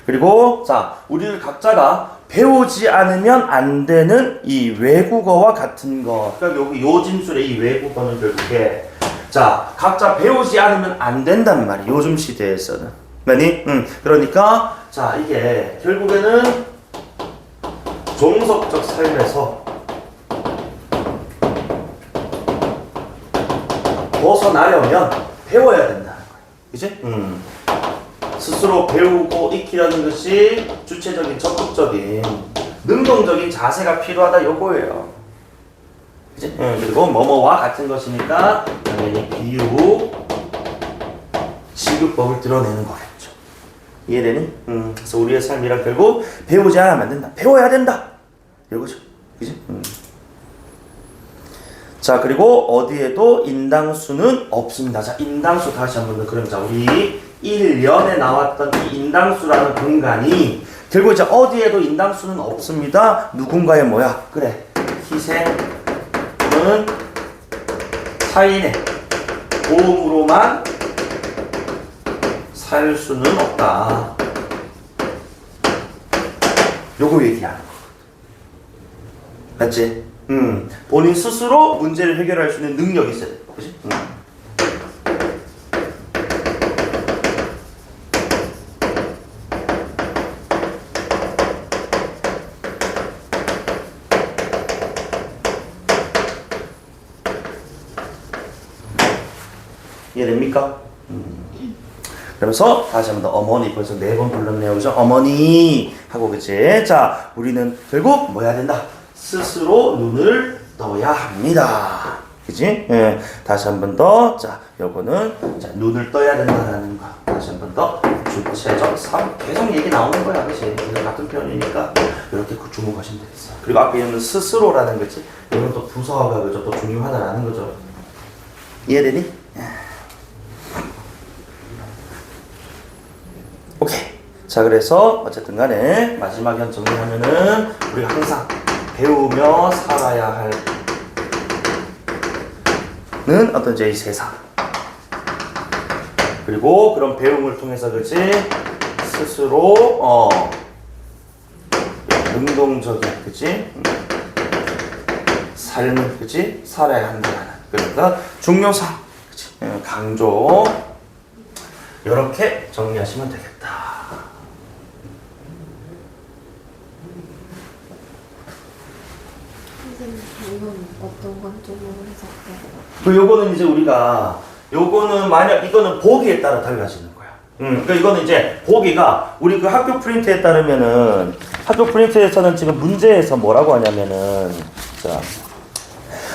그리고 자, 우리를 각자가 배우지 않으면 안 되는 이 외국어와 같은 것. 그러니까 여기 요진술의 이 외국어는 결국에 자, 각자 배우지 않으면 안 된단 말이야. 요즘 시대에서는. 맞니? 그러니까 자, 이게 결국에는 종속적 삶에서 벗어나려면 배워야 된다는 거예요. 그치? 스스로 배우고 익히려는 것이 주체적인, 적극적인, 능동적인 자세가 필요하다 요거예요. 그치? 그리고 뭐뭐와 같은 것이니까 당연히 비유, 지급법을 드러내는 거겠죠. 이해되니? 그래서 우리의 삶이란 결국 배우지 않으면 안 된다. 배워야 된다. 이거죠. 그치? 자, 그리고 어디에도 인당수는 없습니다. 자, 인당수 다시 한번 더. 그럼 자, 우리 1년에 나왔던 이 인당수라는 공간이 결국 이제 어디에도 인당수는 없습니다. 누군가의 뭐야? 그래. 희생은 타인의 도움으로만 살 수는 없다. 요거 얘기하는 거. 맞지? 본인 스스로 문제를 해결할 수 있는 능력이 있어야 돼. 그치? 이해됩니까? 그러면서 다시 한번 더 어머니, 벌써 4번 불렀네요. 그죠? 어머니 하고, 그치? 자, 우리는 결국 뭐 해야 된다? 스스로 눈을 떠야 합니다. 그치? 예. 다시 한 번 더. 자, 요거는 자, 눈을 떠야 된다는 거. 다시 한 번 더. 주체적 삶. 계속 얘기 나오는 거야. 그치? 같은 표현이니까 이렇게 주목하시면 되겠어. 그리고 앞에 있는 스스로라는 거지. 이건 또 부서가 그죠? 또 중요하다라는 거죠. 이해되니? 오케이. 자, 그래서 어쨌든 간에 마지막 현 정리하면은 우리가 항상 배우며 살아야 할는 어떤 이 세상. 그리고 그런 배움을 통해서 그치 스스로 능동적인 그치 삶을 그치 살아야 한다는 그러니까 중요사 그치 강조 이렇게 정리하시면 되겠다. 이건 어떤 관점으로 해석돼요? 그 요거는 이제 우리가 요거는 만약 이거는 보기에 따라 달라지는 거야. 그러니까 이거는 이제 보기가 우리 그 학교 프린트에 따르면은 학교 프린트에서는 지금 문제에서 뭐라고 하냐면은 자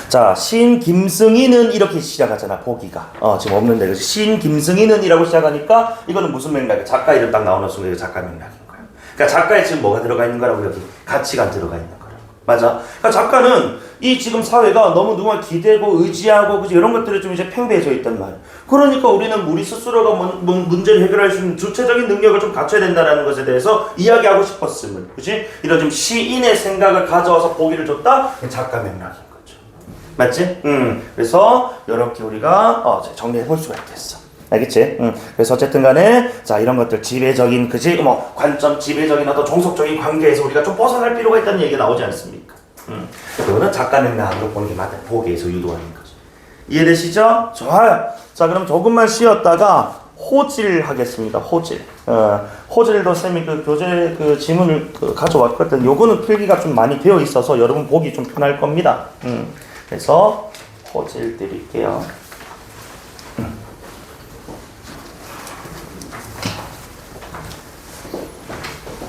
자, 시인 김승희는 이렇게 시작하잖아, 보기가. 지금 없는데. 그래서 시인 김승희는 이라고 시작하니까 이거는 무슨 맥락이야? 작가 이름 딱 나오는 순간 이거 작가 맥락인 거야. 그러니까 작가에 지금 뭐가 들어가 있는 거라고 여기 가치가 들어가 있는 거라고. 맞아? 그러니까 작가는 이 지금 사회가 너무 누군가 기대고 의지하고 그지 이런 것들이 좀 이제 팽배해져 있단 말이야. 그러니까 우리는 우리 스스로가 문제를 해결할 수 있는 주체적인 능력을 좀 갖춰야 된다는 것에 대해서 이야기하고 싶었음을, 그지? 이런 좀 시인의 생각을 가져와서 보기를 줬다? 작가 맥락인 맞지? 그래서 이렇게 우리가 정리해 볼 수가 있겠어. 알겠지? 그래서 어쨌든 간에 자 이런 것들 지배적인 그지? 뭐 관점 지배적인 어떤 종속적인 관계에서 우리가 좀 벗어날 필요가 있다는 얘기가 나오지 않습니까? 그거는 작가 맥락으로 보는 게 맞아. 보기에서 유도하는 거죠. 이해되시죠? 좋아요. 자 그럼 조금만 쉬었다가 호질 하겠습니다. 호질. 호질도 쌤이 그 교재 그 지문을 가져왔거든. 요거는 필기가 좀 많이 되어 있어서 여러분 보기 좀 편할 겁니다. 그래서 호질 드릴게요.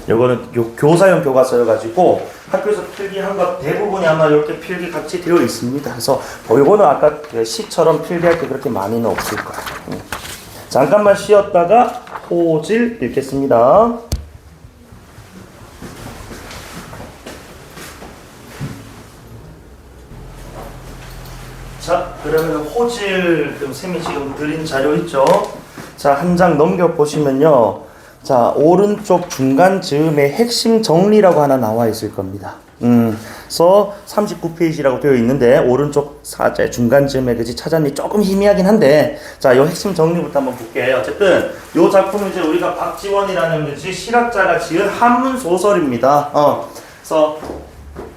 요거는 교사용 교과서여가지고 학교에서 필기한 것 대부분이 아마 이렇게 필기 같이 되어 있습니다. 그래서 요거는 아까 시처럼 필기할 때 그렇게 많이는 없을 거야. 잠깐만 쉬었다가 호질 읽겠습니다. 자, 그러면 호질 쌤이 지금 드린 자료 있죠? 자, 한 장 넘겨 보시면요. 자, 오른쪽 중간 즈음에 핵심 정리라고 하나 나와 있을 겁니다. 그래서 39페이지라고 되어 있는데 오른쪽 사제 중간 즈음에 그지 찾았니 조금 희미하긴 한데 자, 요 핵심 정리부터 한번 볼게요. 어쨌든 요 작품은 이제 우리가 박지원이라는 그지 실학자가 지은 한문 소설입니다. 그래서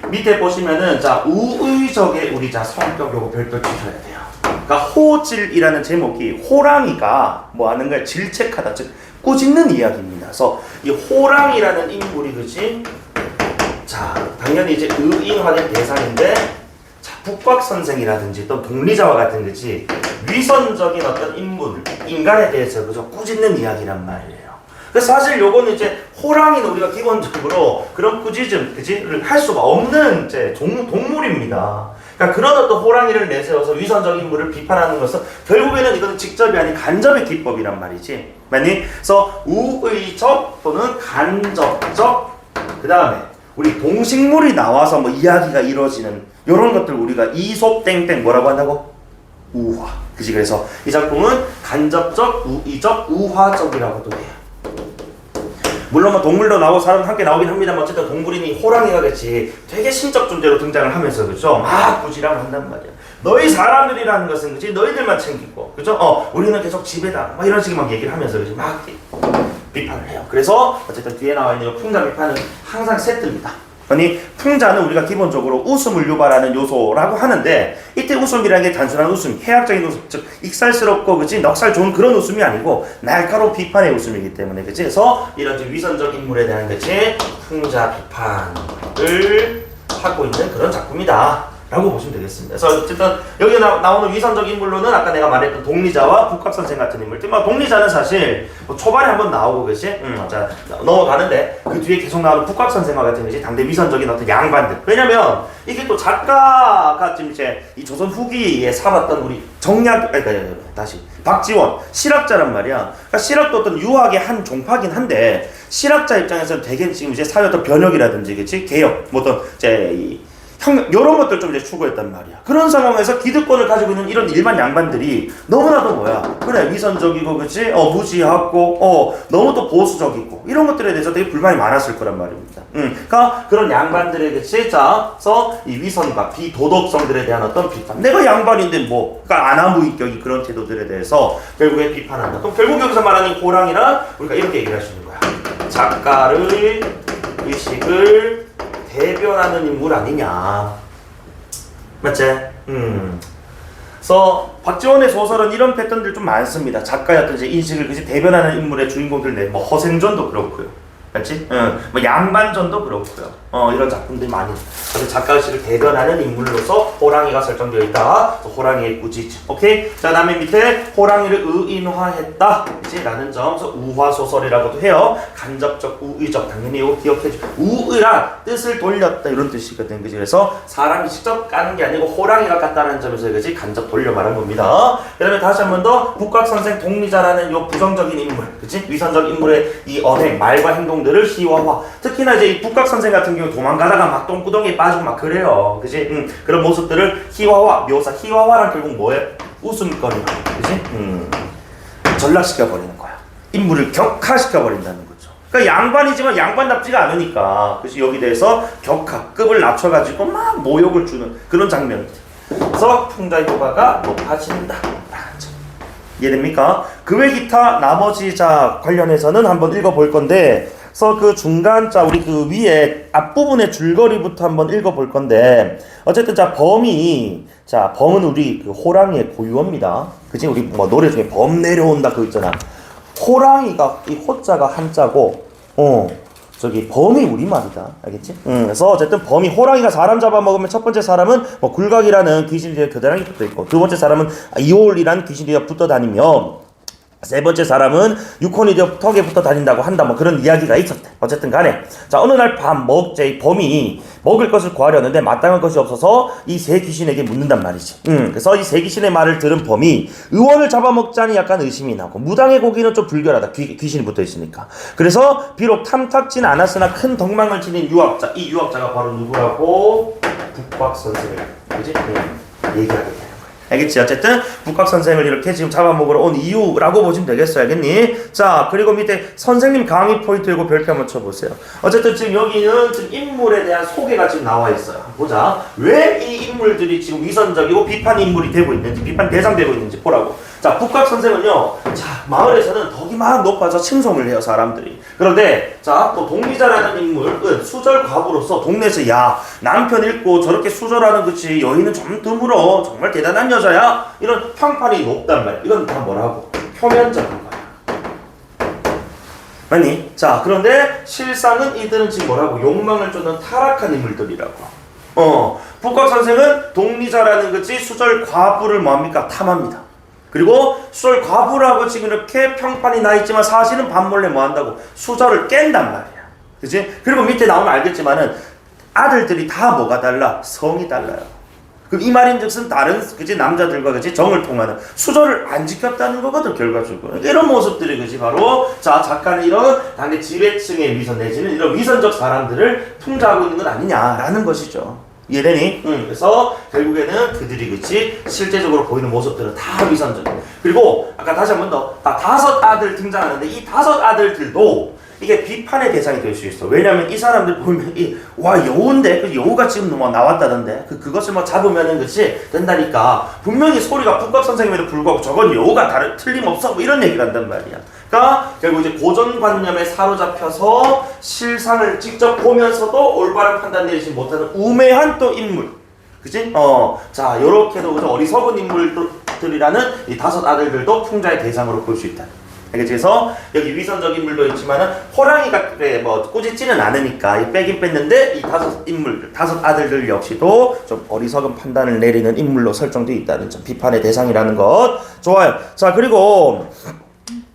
밑에 보시면은 자 우의적의 우리 자 성격 요거 별도 주셔야 돼요. 그러니까 호질이라는 제목이 호랑이가 뭐 하는 거야 질책하다 즉 꾸짖는 이야기입니다. 그래서 이 호랑이라는 인물이 그지 자 당연히 이제 의인화된 대상인데 자 북곽 선생이라든지 또 독리자와 같은 그지 위선적인 어떤 인물 인간에 대해서 그저 꾸짖는 이야기란 말이에요. 그래서 사실 요거는 이제 호랑이는 우리가 기본적으로 그런 꾸짖음, 그지를 할 수가 없는 이제 동물입니다. 그러니까 그런 어떤 호랑이를 내세워서 위선적인 인물을 비판하는 것은 결국에는 이거는 직접이 아닌 간접의 기법이란 말이지. 맞니? 그래서 우의적 또는 간접적 그 다음에 우리 동식물이 나와서 뭐 이야기가 이루어지는 요런 것들 우리가 이솝 땡땡 뭐라고 한다고? 우화. 그지? 그래서 이 작품은 간접적, 우의적, 우화적이라고도 해요. 물론 뭐 동물도 나오고 사람도 함께 나오긴 합니다만 어쨌든 동물이니 호랑이가 그렇지 되게 신적 존재로 등장을 하면서 그죠? 막 부지런을 한단 말이야. 너희 사람들이라는 것은 그지 너희들만 챙기고 그죠? 우리는 계속 지배다 막 이런 식의 막 얘기를 하면서 그지 막 비판을 해요. 그래서 어쨌든 뒤에 나와 있는 풍자 비판은 항상 세트입니다. 아니 풍자는 우리가 기본적으로 웃음을 유발하는 요소라고 하는데 이때 웃음이라는 게 단순한 웃음, 해학적인 웃음, 즉 익살스럽고 그치 넉살 좋은 그런 웃음이 아니고 날카로운 비판의 웃음이기 때문에 그치 그래서 이런 위선적 인물에 대한 그치 풍자 비판을 하고 있는 그런 작품이다 라고 보시면 되겠습니다. 그래서 어쨌든 여기 나오는 위선적 인물로는 아까 내가 말했던 독리자와 북학선생 같은 인물들. 독리자는 사실 뭐 초반에 한번 나오고 그치? 자 넘어가는데 그 뒤에 계속 나오는 북학선생과 같은 것이 당대 위선적인 어떤 양반들. 왜냐면 이게 또 작가가 지금 이제 이 조선 후기에 살았던 우리 다시 박지원 실학자란 말이야. 그러니까 실학도 어떤 유학의 한 종파긴 한데 실학자 입장에서는 되게 지금 이제 사회 어떤 변혁이라든지 그치 개혁 뭐 어떤 이제 이런 것들 좀 이제 추구했단 말이야. 그런 상황에서 기득권을 가지고 있는 이런 일반 양반들이 너무나도 뭐야 그래 위선적이고 그치 무지하고 너무 또 보수적이고 이런 것들에 대해서 되게 불만이 많았을 거란 말입니다. 그러니까 그런 양반들의 그치 자서 이 위선과 비도덕성들에 대한 어떤 비판 내가 양반인데 뭐 그러니까 아나무인격이 그런 태도들에 대해서 결국에 비판한다. 그럼 결국 여기서 말하는 호랑이라 우리가 이렇게 얘기를 할 수 있는 거야. 작가의 의식을 대변하는 인물 아니냐. 맞지? 그래서 박지원의 소설은 이런 패턴들 좀 많습니다. 작가의 어떤 이제 인식을 그지 대변하는 인물의 주인공들 내 뭐 허생전도 그렇고요. 맞지? 뭐 양반전도 그렇고요. 이런 작품들이 많이. 그래서 작가의식을 대변하는 인물로서 호랑이가 설정되어 있다. 호랑이의 꾸짖. 오케이. 자, 그다음에 밑에 호랑이를 의인화했다. 이제 라는 점. 그래서 우화소설이라고도 해요. 간접적, 우의적. 당연히 이거 기억해줘. 우의란 뜻을 돌렸다 이런 뜻이거든. 그지? 그래서 사람이 직접 까는 게 아니고 호랑이가 깠다는 점에서 그지? 간접 돌려 말한 겁니다. 그다음에 다시 한 번 더 북각선생 동리자라는 요 부정적인 인물, 그치? 위선적 인물의 이 언행, 말과 행동들을 희화화. 특히나 이제 이 북각선생 같은 경우 도망가다가 막 똥구덩이에 빠지고 막 그래요, 그치? 그런 모습들을 희화화, 묘사. 희화화란 결국 뭐예요? 웃음거리, 그치? 전락시켜 버리는 거야. 인물을 격화시켜 버린다는 거죠. 그러니까 양반이지만 양반답지가 않으니까, 그치? 여기 대해서 격화, 급을 낮춰가지고 막 모욕을 주는 그런 장면이죠. 그래서 풍자의 효과가 높아진다. 이해됩니까? 그 외 기타 나머지 자 관련해서는 한번 읽어볼 건데, 그래서 그 중간 자 우리 그 위에 앞부분의 줄거리부터 한번 읽어볼 건데, 어쨌든 자 범은 우리 그 호랑이의 고유어입니다. 그치? 우리 뭐 노래 중에 범 내려온다 그거 있잖아. 호랑이가 이 호자가 한자고, 저기 범이 우리말이다. 알겠지? 그래서 어쨌든 범이 호랑이가 사람 잡아먹으면 첫 번째 사람은 뭐 굴각이라는 귀신이 겨드랑이 붙어 있고, 두 번째 사람은 이올이라는 귀신이 붙어 다니며, 세 번째 사람은 유콘이 턱에 붙어 다닌다고 한다. 뭐 그런 이야기가 있었대. 어쨌든 간에 자 어느 날 밤 범이 먹을 것을 구하려는데 마땅한 것이 없어서 이 세 귀신에게 묻는단 말이지. 그래서 이 세 귀신의 말을 들은 범이 의원을 잡아먹자니 약간 의심이 나고, 무당의 고기는 좀 불결하다. 귀신이 붙어 있으니까. 그래서 비록 탐탁진 않았으나 큰 덕망을 지닌 유학자. 이 유학자가 바로 누구라고? 북박선생을, 그지? 얘기하게 돼. 알겠지? 어쨌든 북각선생을 이렇게 지금 잡아먹으러 온 이유라고 보시면 되겠어. 알겠니? 자, 그리고 밑에 선생님 강의 포인트 이거 별표 한번 쳐보세요. 어쨌든 지금 여기는 지금 인물에 대한 소개가 지금 나와 있어요. 보자. 왜 이 인물들이 지금 위선적이고 비판 인물이 되고 있는지, 비판 대상 되고 있는지 보라고. 자, 북각선생은요, 자, 마을에서는 덕이 막 높아서 칭송을 해요, 사람들이. 그런데, 자, 또 동리자라는 인물은 수절 과부로서 동네에서, 야, 남편 읽고 저렇게 수절하는 그치, 여인은 좀 드물어, 정말 대단한 여자야, 이런 평판이 높단 말이야. 이건 다 뭐라고? 표면적인 거야. 아니, 자, 그런데 실상은 이들은 지금 뭐라고? 욕망을 쫓는 타락한 인물들이라고. 북각선생은 동리자라는 그치, 수절 과부를 뭐합니까? 탐합니다. 그리고 수절 과부라고 지금 이렇게 평판이 나 있지만 사실은 밤몰래 뭐 한다고? 수절을 깬단 말이야. 그치? 그리고 밑에 나오면 알겠지만은 아들들이 다 뭐가 달라? 성이 달라요. 그럼 이 말인즉슨 다른 그치 남자들과 그치 정을 통하는 수절을 안 지켰다는 거거든 결과적으로. 이런 모습들이 그치 바로 자 작가는 이런 당대 지배층의 위선 내지는 이런 위선적 사람들을 풍자하고 있는 건 아니냐라는 것이죠. 이해되니? 그래서 결국에는 그들이 그치 실제적으로 보이는 모습들은 다 위선적. 그리고 아까 다시 한 번 더 다섯 아들 등장하는데 이 다섯 아들들도 이게 비판의 대상이 될 수 있어. 왜냐면 이 사람들 보면 와 여우인데 그 여우가 지금 뭐 나왔다던데 그것을 뭐 잡으면은 그치 된다니까. 분명히 소리가 북각 선생님에도 불구하고 저건 여우가 틀림없어 뭐 이런 얘기를 한단 말이야. 그러니까 결국 이제 고정관념에 사로잡혀서 실상을 직접 보면서도 올바른 판단 내리지 못하는 우매한 또 인물. 그치? 자 요렇게도 어리석은 인물들이라는 이 다섯 아들들도 풍자의 대상으로 볼 수 있다. 그래서 여기 위선적 인물도 있지만은 호랑이가 그래 뭐 꾸짖지는 않으니까 빼긴 뺐는데 이 다섯 아들들 역시도 좀 어리석은 판단을 내리는 인물로 설정되어 있다는 점, 비판의 대상이라는 것. 좋아요. 자 그리고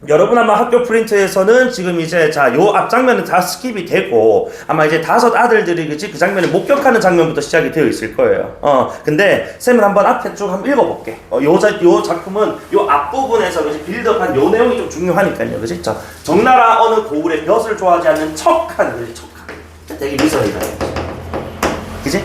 여러분 아마 학교 프린트에서는 지금 이제 자 요 앞 장면은 다 스킵이 되고 아마 이제 다섯 아들들이 그치 그 장면을 목격하는 장면부터 시작이 되어 있을 거예요. 근데 쌤은 한번 앞에 쭉 한번 읽어볼게. 요 작품은 요 앞부분에서 그치 빌드업한 요 내용이 좀 중요하니까요. 그치? 자 정나라 어느 고을의 벼슬 좋아하지 않는 척한 되게 미선이다. 그치?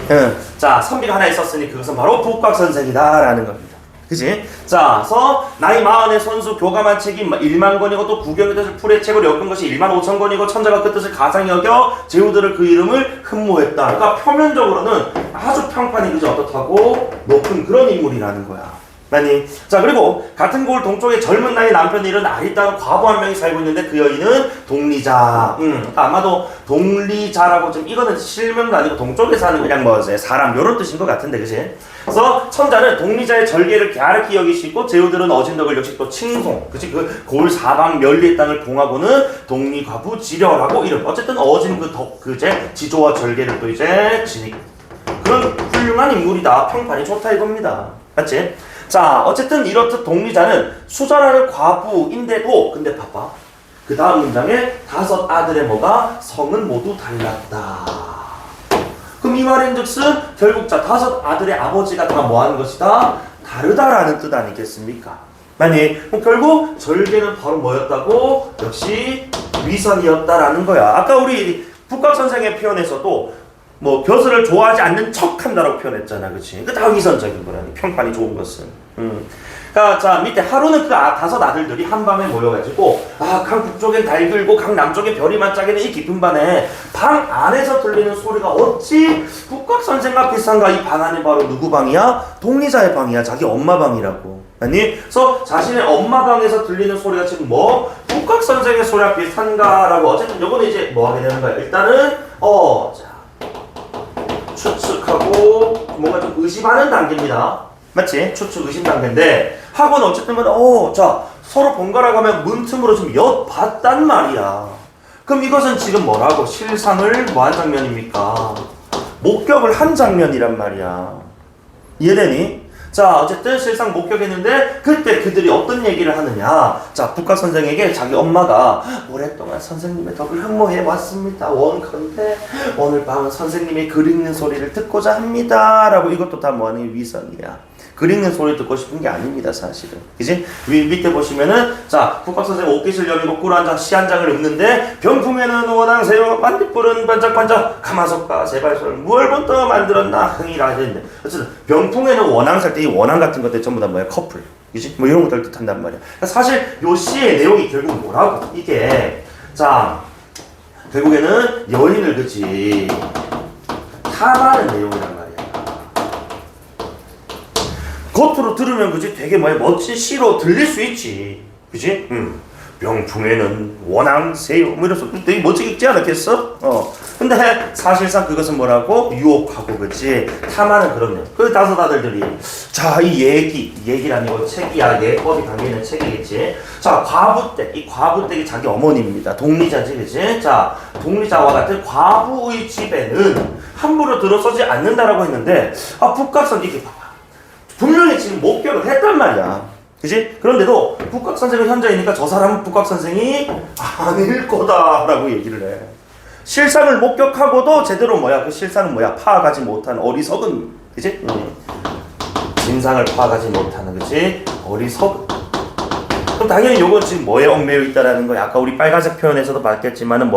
자 선비가 하나 있었으니 그것은 바로 북각 선생이다라는 겁니다. 그치? 자, 그래서 나이 40의 선수 교감한 책이 1만 권이고 또 구경의 뜻을 풀의 책으로 엮은 것이 1만 5천 권이고 천자가 그 뜻을 가상히 여겨 제후들을 그 이름을 흠모했다. 그러니까 표면적으로는 아주 평판이 그저 어떻다고 높은 그런 인물이라는 거야. 많이. 자, 그리고 같은 고을 동쪽에 젊은 나이 남편이 잃은 아리따운 과부 한 명이 살고 있는데 그 여인은 동리자. 아마도 동리자라고 좀 이거는 실명도 아니고 동쪽에 사는 그냥 뭐 사람 요런 뜻인 것 같은데, 그지? 그래서 천자는 동리자의 절개를 갸륵히 여기시고 제후들은 어진덕을 역시 또 칭송. 그치? 그 고을 사방 멸리의 땅을 봉하고는 동리과부 지려라고 이름. 어쨌든 어진 그제 지조와 절개를 또 이제 지니. 그런 훌륭한 인물이다. 평판이 좋다 이겁니다. 맞지? 자, 어쨌든 이렇듯 동리자는 수절하는 과부인데도 근데 봐봐. 그 다음 문장에 5 아들의 뭐가 성은 모두 달랐다. 그럼 이 말인즉슨 결국 자 5 아들의 아버지가 다 뭐하는 것이다? 다르다라는 뜻 아니겠습니까? 아니, 그럼 결국 절개는 바로 뭐였다고? 역시 위선이었다라는 거야. 아까 우리 북각 선생의 표현에서도 뭐 벼슬을 좋아하지 않는 척한다라고 표현했잖아, 그렇지? 그 다 위선적인 거라니. 평판이 좋은 것은. 그러니까 자 밑에 하루는 그 5 아들들이 한밤에 모여가지고 강 북쪽엔 달 들고 강 남쪽에 별이 반짝이는 이 깊은 밤에 방 안에서 들리는 소리가 어찌 북각 선생과 비슷한가? 이 방 안이 바로 누구 방이야? 동리자의 방이야. 자기 엄마 방이라고. 아니, 그래서 자신의 엄마 방에서 들리는 소리가 지금 뭐 북각 선생의 소리와 비슷한가라고. 어쨌든 요거는 이제 뭐 하게 되는 거야? 일단은 자 추측하고 뭔가 좀 의심하는 단계입니다. 맞지? 추측 의심 단계인데 하고는 어쨌든 자 서로 번갈아 가면 문틈으로 좀 엿봤단 말이야. 그럼 이것은 지금 뭐라고? 실상을 뭐한 장면입니까? 목격을 한 장면이란 말이야. 이해되니? 자, 어쨌든 실상 목격했는데 그때 그들이 어떤 얘기를 하느냐. 자, 북각 선생에게 자기 엄마가 오랫동안 선생님의 덕을 흠모해 왔습니다. 원컨대 오늘 밤은 선생님의 글 읽는 소리를 듣고자 합니다. 라고. 이것도 다 뭐하는 위선이야. 글 읽는 소리 듣고 싶은 게 아닙니다, 사실은. 그지? 밑에 보시면은, 자, 북각 선생 옷깃을 여미고 꿀 한 장, 시 한 장을 읊는데, 병풍에는 원앙새요, 반딧불은 반짝반짝, 가마솥과 제발솔, 무얼부터 만들었나, 흥이라 했는데. 어쨌든, 병풍에는 원앙 살 때 이 원앙 같은 것들 전부 다 뭐야? 커플. 그지? 뭐 이런 것들 뜻한단 말이야. 그러니까 사실, 요 시의 내용이 결국 뭐라고? 이게, 자, 결국에는 여인을, 그지? 탐하는 내용이란 말이야. 겉으로 들으면 그지 되게 뭐야 멋진 시로 들릴 수 있지, 그지? 병풍에는 원앙새요 뭐 이래서 되게 멋지게 읽지 않았겠어? 근데 사실상 그것은 뭐라고? 유혹하고 그지 탐하는 그런 내용. 그 5 아들들이 자 이 얘기라니 이거 책이야. 예법이 담겨있는 책이겠지. 자 이 과부댁이 자기 어머니입니다. 동리자지, 그지? 자 동리자와 같은 과부의 집에는 함부로 들어서지 않는다라고 했는데 북각선 이게 봐봐. 분명히 지금 목격을 했단 말이야. 그지? 그런데도 북각 선생은 현자이니까 저 사람은 북각 선생이 아닐 거다라고 얘기를 해. 실상을 목격하고도 제대로 그 실상은 파악하지 못한 어리석은, 그지? 진상을 파악하지 못하는, 그지? 어리석은. 그럼 당연히 요건 지금 뭐에 얽매여 있다라는 거야. 아까 우리 빨간색 표현에서도 봤겠지만은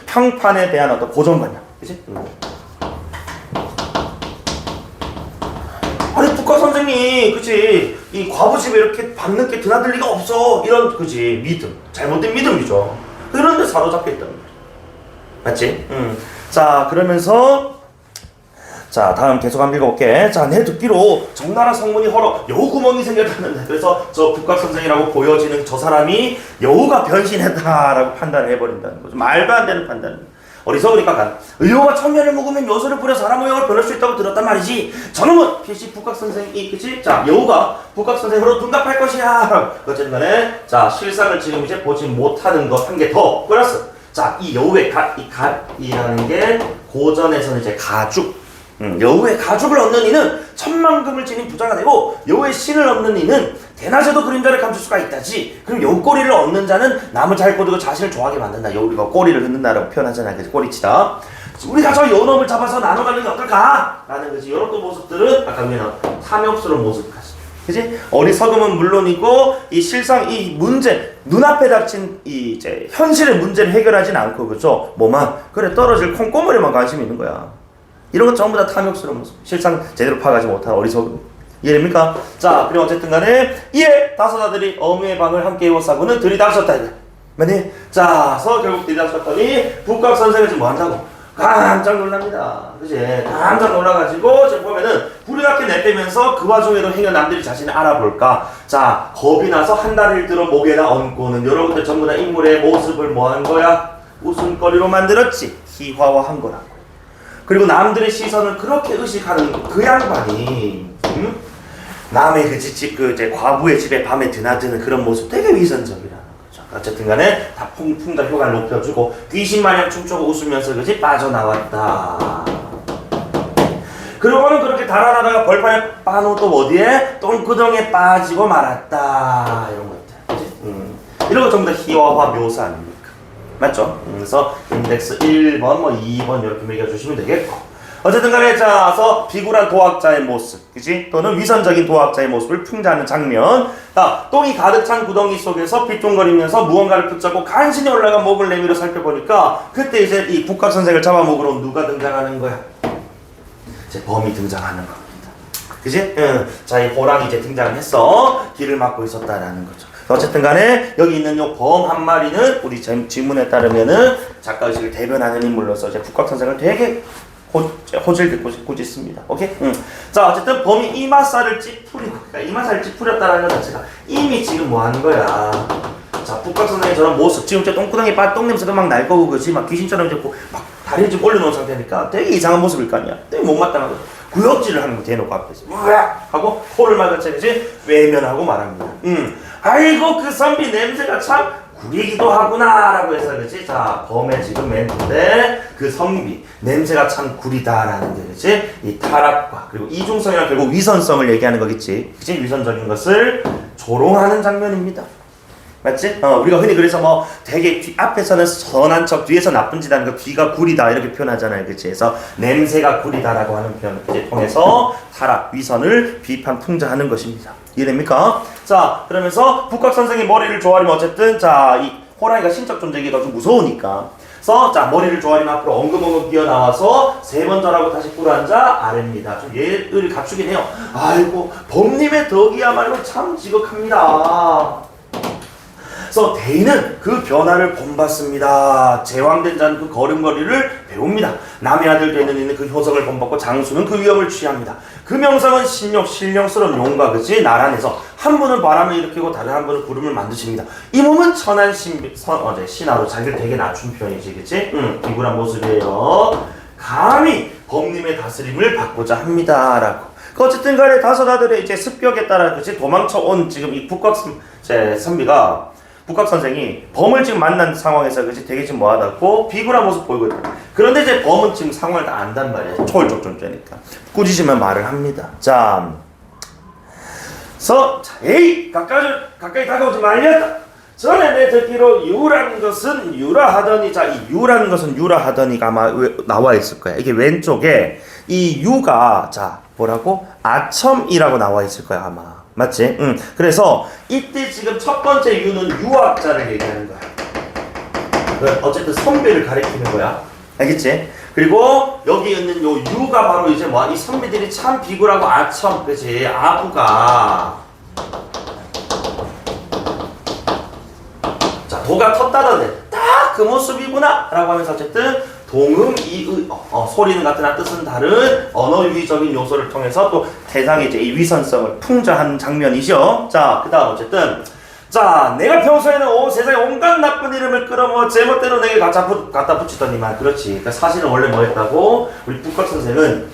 평판에 대한 어떤 고정관념, 그지? 아니 북각 선생이 그치 이 과부집에 이렇게 밤늦게 드나들 리가 없어 이런 그치 믿음 잘못된 믿음이죠. 그런데 사로잡혀 있다는 거야. 맞지? 자 그러면서 자 다음 계속 한번 읽어볼게. 자 내 듣기로 정나라 성문이 헐어 여우 구멍이 생겼다는데 그래서 저 북각 선생이라고 보여지는 저 사람이 여우가 변신했다라고 판단을 해버린다는 거죠. 말도 안 되는 판단. 어리석으니까 여우가 천년을 묵으면 요소를 뿌려 사람 모양을 변할 수 있다고 들었단 말이지. 저놈은 필시 북각 선생이 그치? 자 여우가 북각 선생으로 둔갑할 것이야. 어쨌든 간에 자 실상을 지금 이제 보지 못하는 것 한 개 더 플러스 자 이 여우의 이 갓이라는 게 고전에서는 이제 가죽 여우의 가죽을 얻는 이는 천만금을 지닌 부자가 되고 여우의 신을 얻는 이는 대낮에도 그림자를 감출 수가 있다지. 그럼 여우 꼬리를 얻는 자는 남을 잘 꼬드고 자신을 좋아하게 만든다. 여우가 꼬리를 흔든다라고 표현하잖아요. 그래서 꼬리치다. 우리가 저 여우놈을 잡아서 나눠가는 게 어떨까? 라는 거지. 이런 또 모습들은 아까 우리는 탐욕스러운 모습까지. 그지? 어리석음은 물론이고 이 실상 이 문제 눈앞에 닥친 이 이제 현실의 문제를 해결하진 않고 그죠? 그래 떨어질 콩고물에만 관심이 있는 거야. 이런 건 전부 다 탐욕스러운 모습. 실상 제대로 파악하지 못한 어리석음. 이해됩니까? 자, 그리고 어쨌든 간에 이에 5 아들이 어미의 방을 함께 에워싸고는 들이닥쳤다. 맞니? 자, 결국 들이닥쳤더니 북각 선생은 지금 뭐 한다고? 깜짝 놀랍니다. 그지? 깜짝 놀라가지고 지금 보면은 불이 노랗게 내빼면서 그 와중에도 행여 남들이 자신을 알아볼까. 자, 겁이 나서 한 다리를 들어 목에다 얹고는 여러분들 전부 다 인물의 모습을 뭐 한 거야? 웃음거리로 만들었지. 희화화한 거라고. 그리고 남들의 시선을 그렇게 의식하는 그 양반이 남의 그 집, 이제 과부의 집에 밤에 드나드는 그런 모습 되게 위선적이라는 거죠. 어쨌든 간에 다 풍자 효과를 높여주고 귀신 마냥 춤추고 웃으면서 그지 빠져나왔다. 그러고는 그렇게 달아나다가 벌판에 빠놓은 또 어디에? 똥구덩이에 빠지고 말았다. 이런 것들. 그치? 이런 거 전부 다 희화화 묘사 아닙니까? 맞죠? 그래서 인덱스 1번, 뭐 2번 이렇게 매겨주시면 되겠고. 어쨌든 간에 자서 비굴한 도학자의 모습, 그치? 또는 위선적인 도학자의 모습을 풍자하는 장면. 자, 똥이 가득 찬 구덩이 속에서 삐뚤거리면서 무언가를 붙잡고 간신히 올라간 목을 내밀어 살펴보니까 그때 이제 이 북각선생을 잡아먹으러 온 누가 등장하는 거야? 이제 범이 등장하는 겁니다. 그치? 자, 이 호랑이 이제 등장을 했어. 길을 막고 있었다라는 거죠. 어쨌든 간에 여기 있는 요 범 한 마리는 우리 지문에 따르면은 작가의식을 대변하는 인물로서 이제 북각선생을 되게 호질게 꾸짖습니다. 오케이? 자, 어쨌든 범이 이마살을 찌푸리고, 그러니까 이마살을 찌푸렸다라는 것 자체가 이미 지금 뭐 하는 거야? 자, 북각선생의 저런 모습, 지금 저 똥구덩이 똥냄새도 막 날 거고, 그지? 막 귀신처럼 이제 막 다리를 좀 올려놓은 상태니까 되게 이상한 모습일 거 아니야? 되게 못마땅하고, 구역질을 하는 거 대놓고 앞에서. 으악! 하고, 코를 막은 채, 그지? 외면하고 말합니다. 아이고, 그 선비 냄새가 참 구리기도 하구나 라고 해서 그치? 자, 범의 지금 멘트인데 그 선비 냄새가 참 구리다라는 게 그치? 이 타락과 그리고 이중성이랑 결국 위선성을 얘기하는 거겠지. 그치? 위선적인 것을 조롱하는 장면입니다. 맞지? 우리가 흔히 그래서 뭐 되게 앞에서는 선한 척 뒤에서 나쁜 짓 하는 거 뒤가 구리다 이렇게 표현하잖아요. 그치? 그래서 냄새가 구리다라고 하는 표현을 통해서 타락, 위선을 비판, 풍자하는 것입니다. 이해됩니까? 자, 그러면서 북각선생이 머리를 조아리면 어쨌든 자, 이 호랑이가 신적 존재기가 좀 무서우니까 그래서 자, 머리를 조아리면 앞으로 엉금엉금 뛰어나와서 세 번 절하고 다시 꿇어앉아 아래입니다. 좀 예의를 갖추긴 해요. 아이고, 범님의 덕이야말로 참 지극합니다. 그래서 대인은 그 변화를 본받습니다. 제왕된 자는 그 걸음걸이를 배웁니다. 남의 아들 되는 이는 그 효성을 본받고 장수는 그 위엄을 취합니다. 그 명성은 신령스러운 용과 그치 나란해서 한 분은 바람을 일으키고 다른 한 분은 구름을 만드십니다. 이 몸은 천한 신하로 자기를 되게 낮춘 표현이지, 그치? 비굴한 모습이에요. 감히 범님의 다스림을 받고자 합니다라고. 어쨌든 간에 다섯 아들의 이제 습격에 따라 그치 도망쳐 온 지금 이 선비가 북각선생이 범을 지금 만난 상황에서 그치 되게 지금 뭐하다고 비굴한 모습 보이고 있다. 그런데 이제 범은 지금 상황을 다 안단 말이야. 초월적 존재니까. 꾸짖으면 말을 합니다. 자, 에이! 가까이 다가오지 말렸다. 전에 내 듣기로 유라는 것은 유라하더니, 자, 이 유라는 것은 유라하더니가 아마 나와 있을 거야. 이게 왼쪽에 이 유가, 자, 뭐라고? 아첨이라고 나와 있을 거야, 아마. 맞지? 그래서 이때 지금 첫 번째 유는 유학자를 얘기하는 거야. 어쨌든 선비를 가리키는 거야. 알겠지? 그리고 여기 있는 요 유가 바로 이제 뭐 이 선비들이 참 비굴하고 아첨, 그치? 아부가 자, 도가 텄다던데 딱 그 모습이구나 라고 하면서 어쨌든 동음이의 소리는 같으나 뜻은 다른 언어유희적인 요소를 통해서 또 대상의 이제 이 위선성을 풍자한 장면이죠. 자, 그 다음 어쨌든 자, 내가 평소에는 세상에 온갖 나쁜 이름을 끌어모아 제멋대로 내게 갖다 붙이더니만 그렇지. 그러니까 사실은 원래 뭐 했다고? 우리 북각선생은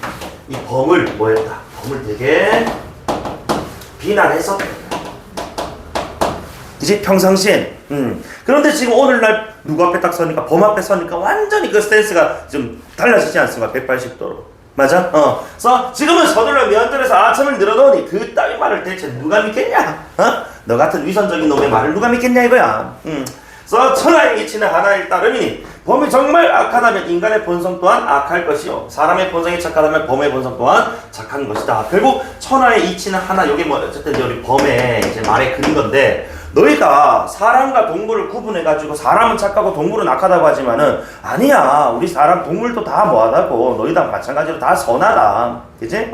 이 범을 뭐 했다? 범을 되게 비난했었다. 그치? 평상시엔. 그런데 지금 오늘날 누구 앞에 딱 서니까 범 앞에 서니까 완전히 그 스탠스가 좀 달라지지 않습니까? 180도로. 맞아? 그래서 지금은 서둘러 면전에서 아첨을 늘어놓으니 그 따위 말을 대체 누가 믿겠냐? 너 같은 위선적인 놈의 말을 누가 믿겠냐 이거야. 그래서 천하의 이치는 하나일 따름이니 범이 정말 악하다면 인간의 본성 또한 악할 것이요 사람의 본성이 착하다면 범의 본성 또한 착한 것이다. 결국 천하의 이치는 하나. 이게 뭐 어쨌든 우리 범의 이제 말에 그린 건데 너희가 사람과 동물을 구분해가지고 사람은 착하고 동물은 악하다고 하지만은 아니야. 우리 사람 동물도 다 뭐하다고. 너희도 마찬가지로 다 선하다. 그치?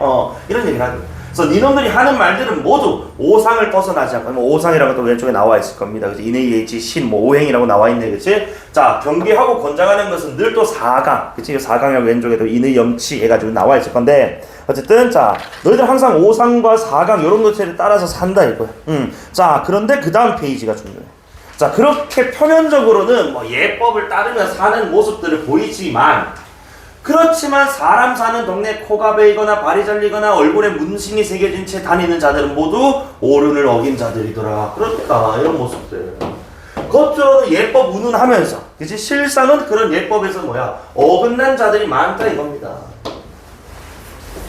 이런 얘기를 하죠. 그래서 니놈들이 하는 말들은 모두 오상을 벗어나지 않고, 오상이라고 또 왼쪽에 나와 있을 겁니다. 그치? 인의예지, 신, 오행이라고 나와 있네. 그치? 자, 경계하고 권장하는 것은 늘 또 사강. 그치? 사강이라고 왼쪽에도 인의, 염치 해가지고 나와 있을 건데, 어쨌든 자 너희들 항상 5상과 4강 이런 것들에 따라서 산다 이거야. 자 그런데 그 다음 페이지가 중요해. 자 그렇게 표면적으로는 뭐 예법을 따르며 사는 모습들을 보이지만 그렇지만 사람 사는 동네 코가 베이거나 발이 잘리거나 얼굴에 문신이 새겨진 채 다니는 자들은 모두 오륜을 어긴 자들이더라. 그러니까 이런 모습들 겉으로는 예법 운운하면서 그치? 실상은 그런 예법에서 뭐야 어긋난 자들이 많다 이겁니다.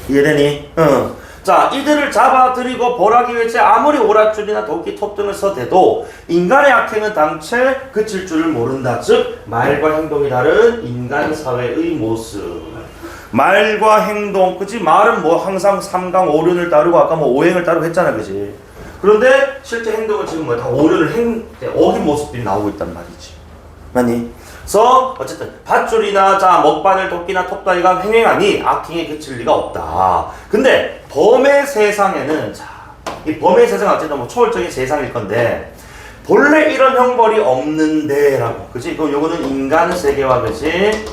이해되니? 응. 자 이들을 잡아들이고 벌하기 위해 아무리 오랏줄이나 도끼 톱 등을 써대도 인간의 악행은 당최 그칠 줄을 모른다. 즉 말과 행동이 다른 인간 사회의 모습. 말과 행동 그치? 말은 뭐 항상 삼강 오륜을 따르고 아까 뭐 오행을 따르고 했잖아 그치? 그런데 실제 행동은 지금 뭐 다 오륜을 어긴 모습들이 나오고 있단 말이지. 맞니? 그래서 어쨌든 밧줄이나 자 먹바늘 도끼나 톱다리가 횡행하니 악행에 그칠 리가 없다. 근데 범의 세상에는 자 이 범의 세상은 어쨌든 뭐 초월적인 세상일 건데 본래 이런 형벌이 없는데라고 그치? 그럼 요거는 인간 세계와 그치?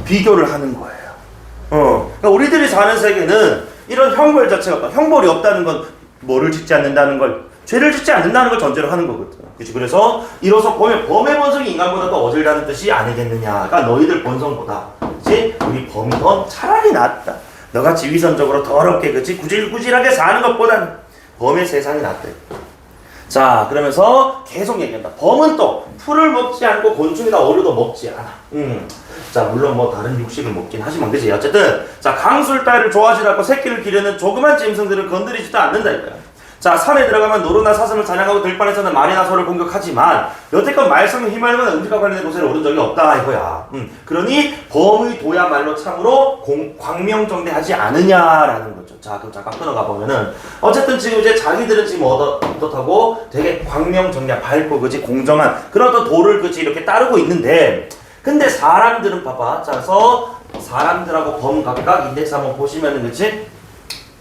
비교를 하는 거예요. 그러니까 우리들이 사는 세계는 이런 형벌 자체가 없다. 형벌이 없다는 건 뭐를 짓지 않는다는 걸 죄를 짓지 않는다는 걸 전제로 하는 거거든. 그치? 그래서 이로써 범의 본성이 인간보다 더 어질다는 뜻이 아니겠느냐가 너희들 본성보다 그치? 우리 범이 넌 차라리 낫다. 너같이 위선적으로 더럽게 그치? 구질구질하게 사는 것보다는 범의 세상이 낫다. 자 그러면서 계속 얘기한다. 범은 또 풀을 먹지 않고 곤충이나 어류도 먹지 않아. 자 물론 뭐 다른 육식을 먹긴 하지만 그치? 어쨌든 자 강술 따위를 좋아하지 않고 새끼를 기르는 조그만 짐승들을 건드리지도 않는다 이거야. 자 산에 들어가면 노루나 사슴을 사냥하고 들판에서는 말이나 소를 공격하지만 여태껏 말썽에 휘말리거나 음식과 관련된 곳에 오른 적이 없다 이거야. 그러니 범의 도야말로 참으로 광명정대하지 않으냐라는 거죠. 자 그럼 잠깐 끊어가 보면은 어쨌든 지금 이제 자기들은 지금 어떻다고 되게 광명정대 밝고 그지 공정한 그런 어떤 도를 그지 이렇게 따르고 있는데 근데 사람들은 봐봐. 자 그래서 사람들하고 범 각각 인덱스 한번 보시면은 그치?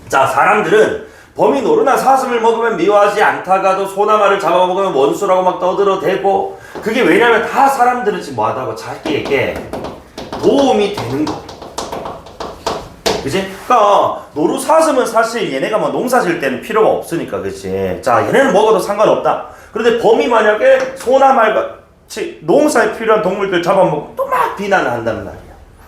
자 사람들은 범이 노루나 사슴을 먹으면 미워하지 않다가도 소나마를 잡아먹으면 원수라고 막 떠들어대고 그게 왜냐면 다 사람들은 지금 뭐하다고 자기에게 도움이 되는 거 그치? 그니까 노루 사슴은 사실 얘네가 뭐 농사 질 때는 필요가 없으니까 그치? 자 얘네는 먹어도 상관없다. 그런데 범이 만약에 소나말 같이 농사에 필요한 동물들 잡아먹고 또 막 비난을 한단 말이야.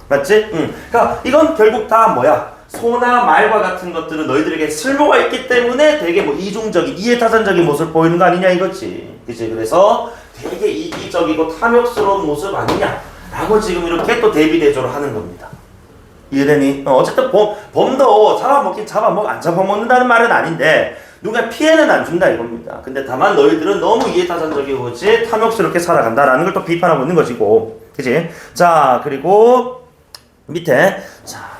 맞지? 그니까 이건 결국 다 뭐야? 소나 말과 같은 것들은 너희들에게 쓸모가 있기 때문에 되게 뭐 이중적인 이해타산적인 모습을 보이는 거 아니냐 이거지. 그치? 그래서 되게 이기적이고 탐욕스러운 모습 아니냐 라고 지금 이렇게 또 대비대조를 하는 겁니다. 이해되니? 어쨌든 범도 잡아먹긴 안 잡아먹는다는 말은 아닌데 누가 피해는 안 준다 이겁니다. 근데 다만 너희들은 너무 이해타산적이고 그치? 탐욕스럽게 살아간다라는 걸 또 비판하고 있는 것이고 그치? 자 그리고 밑에 자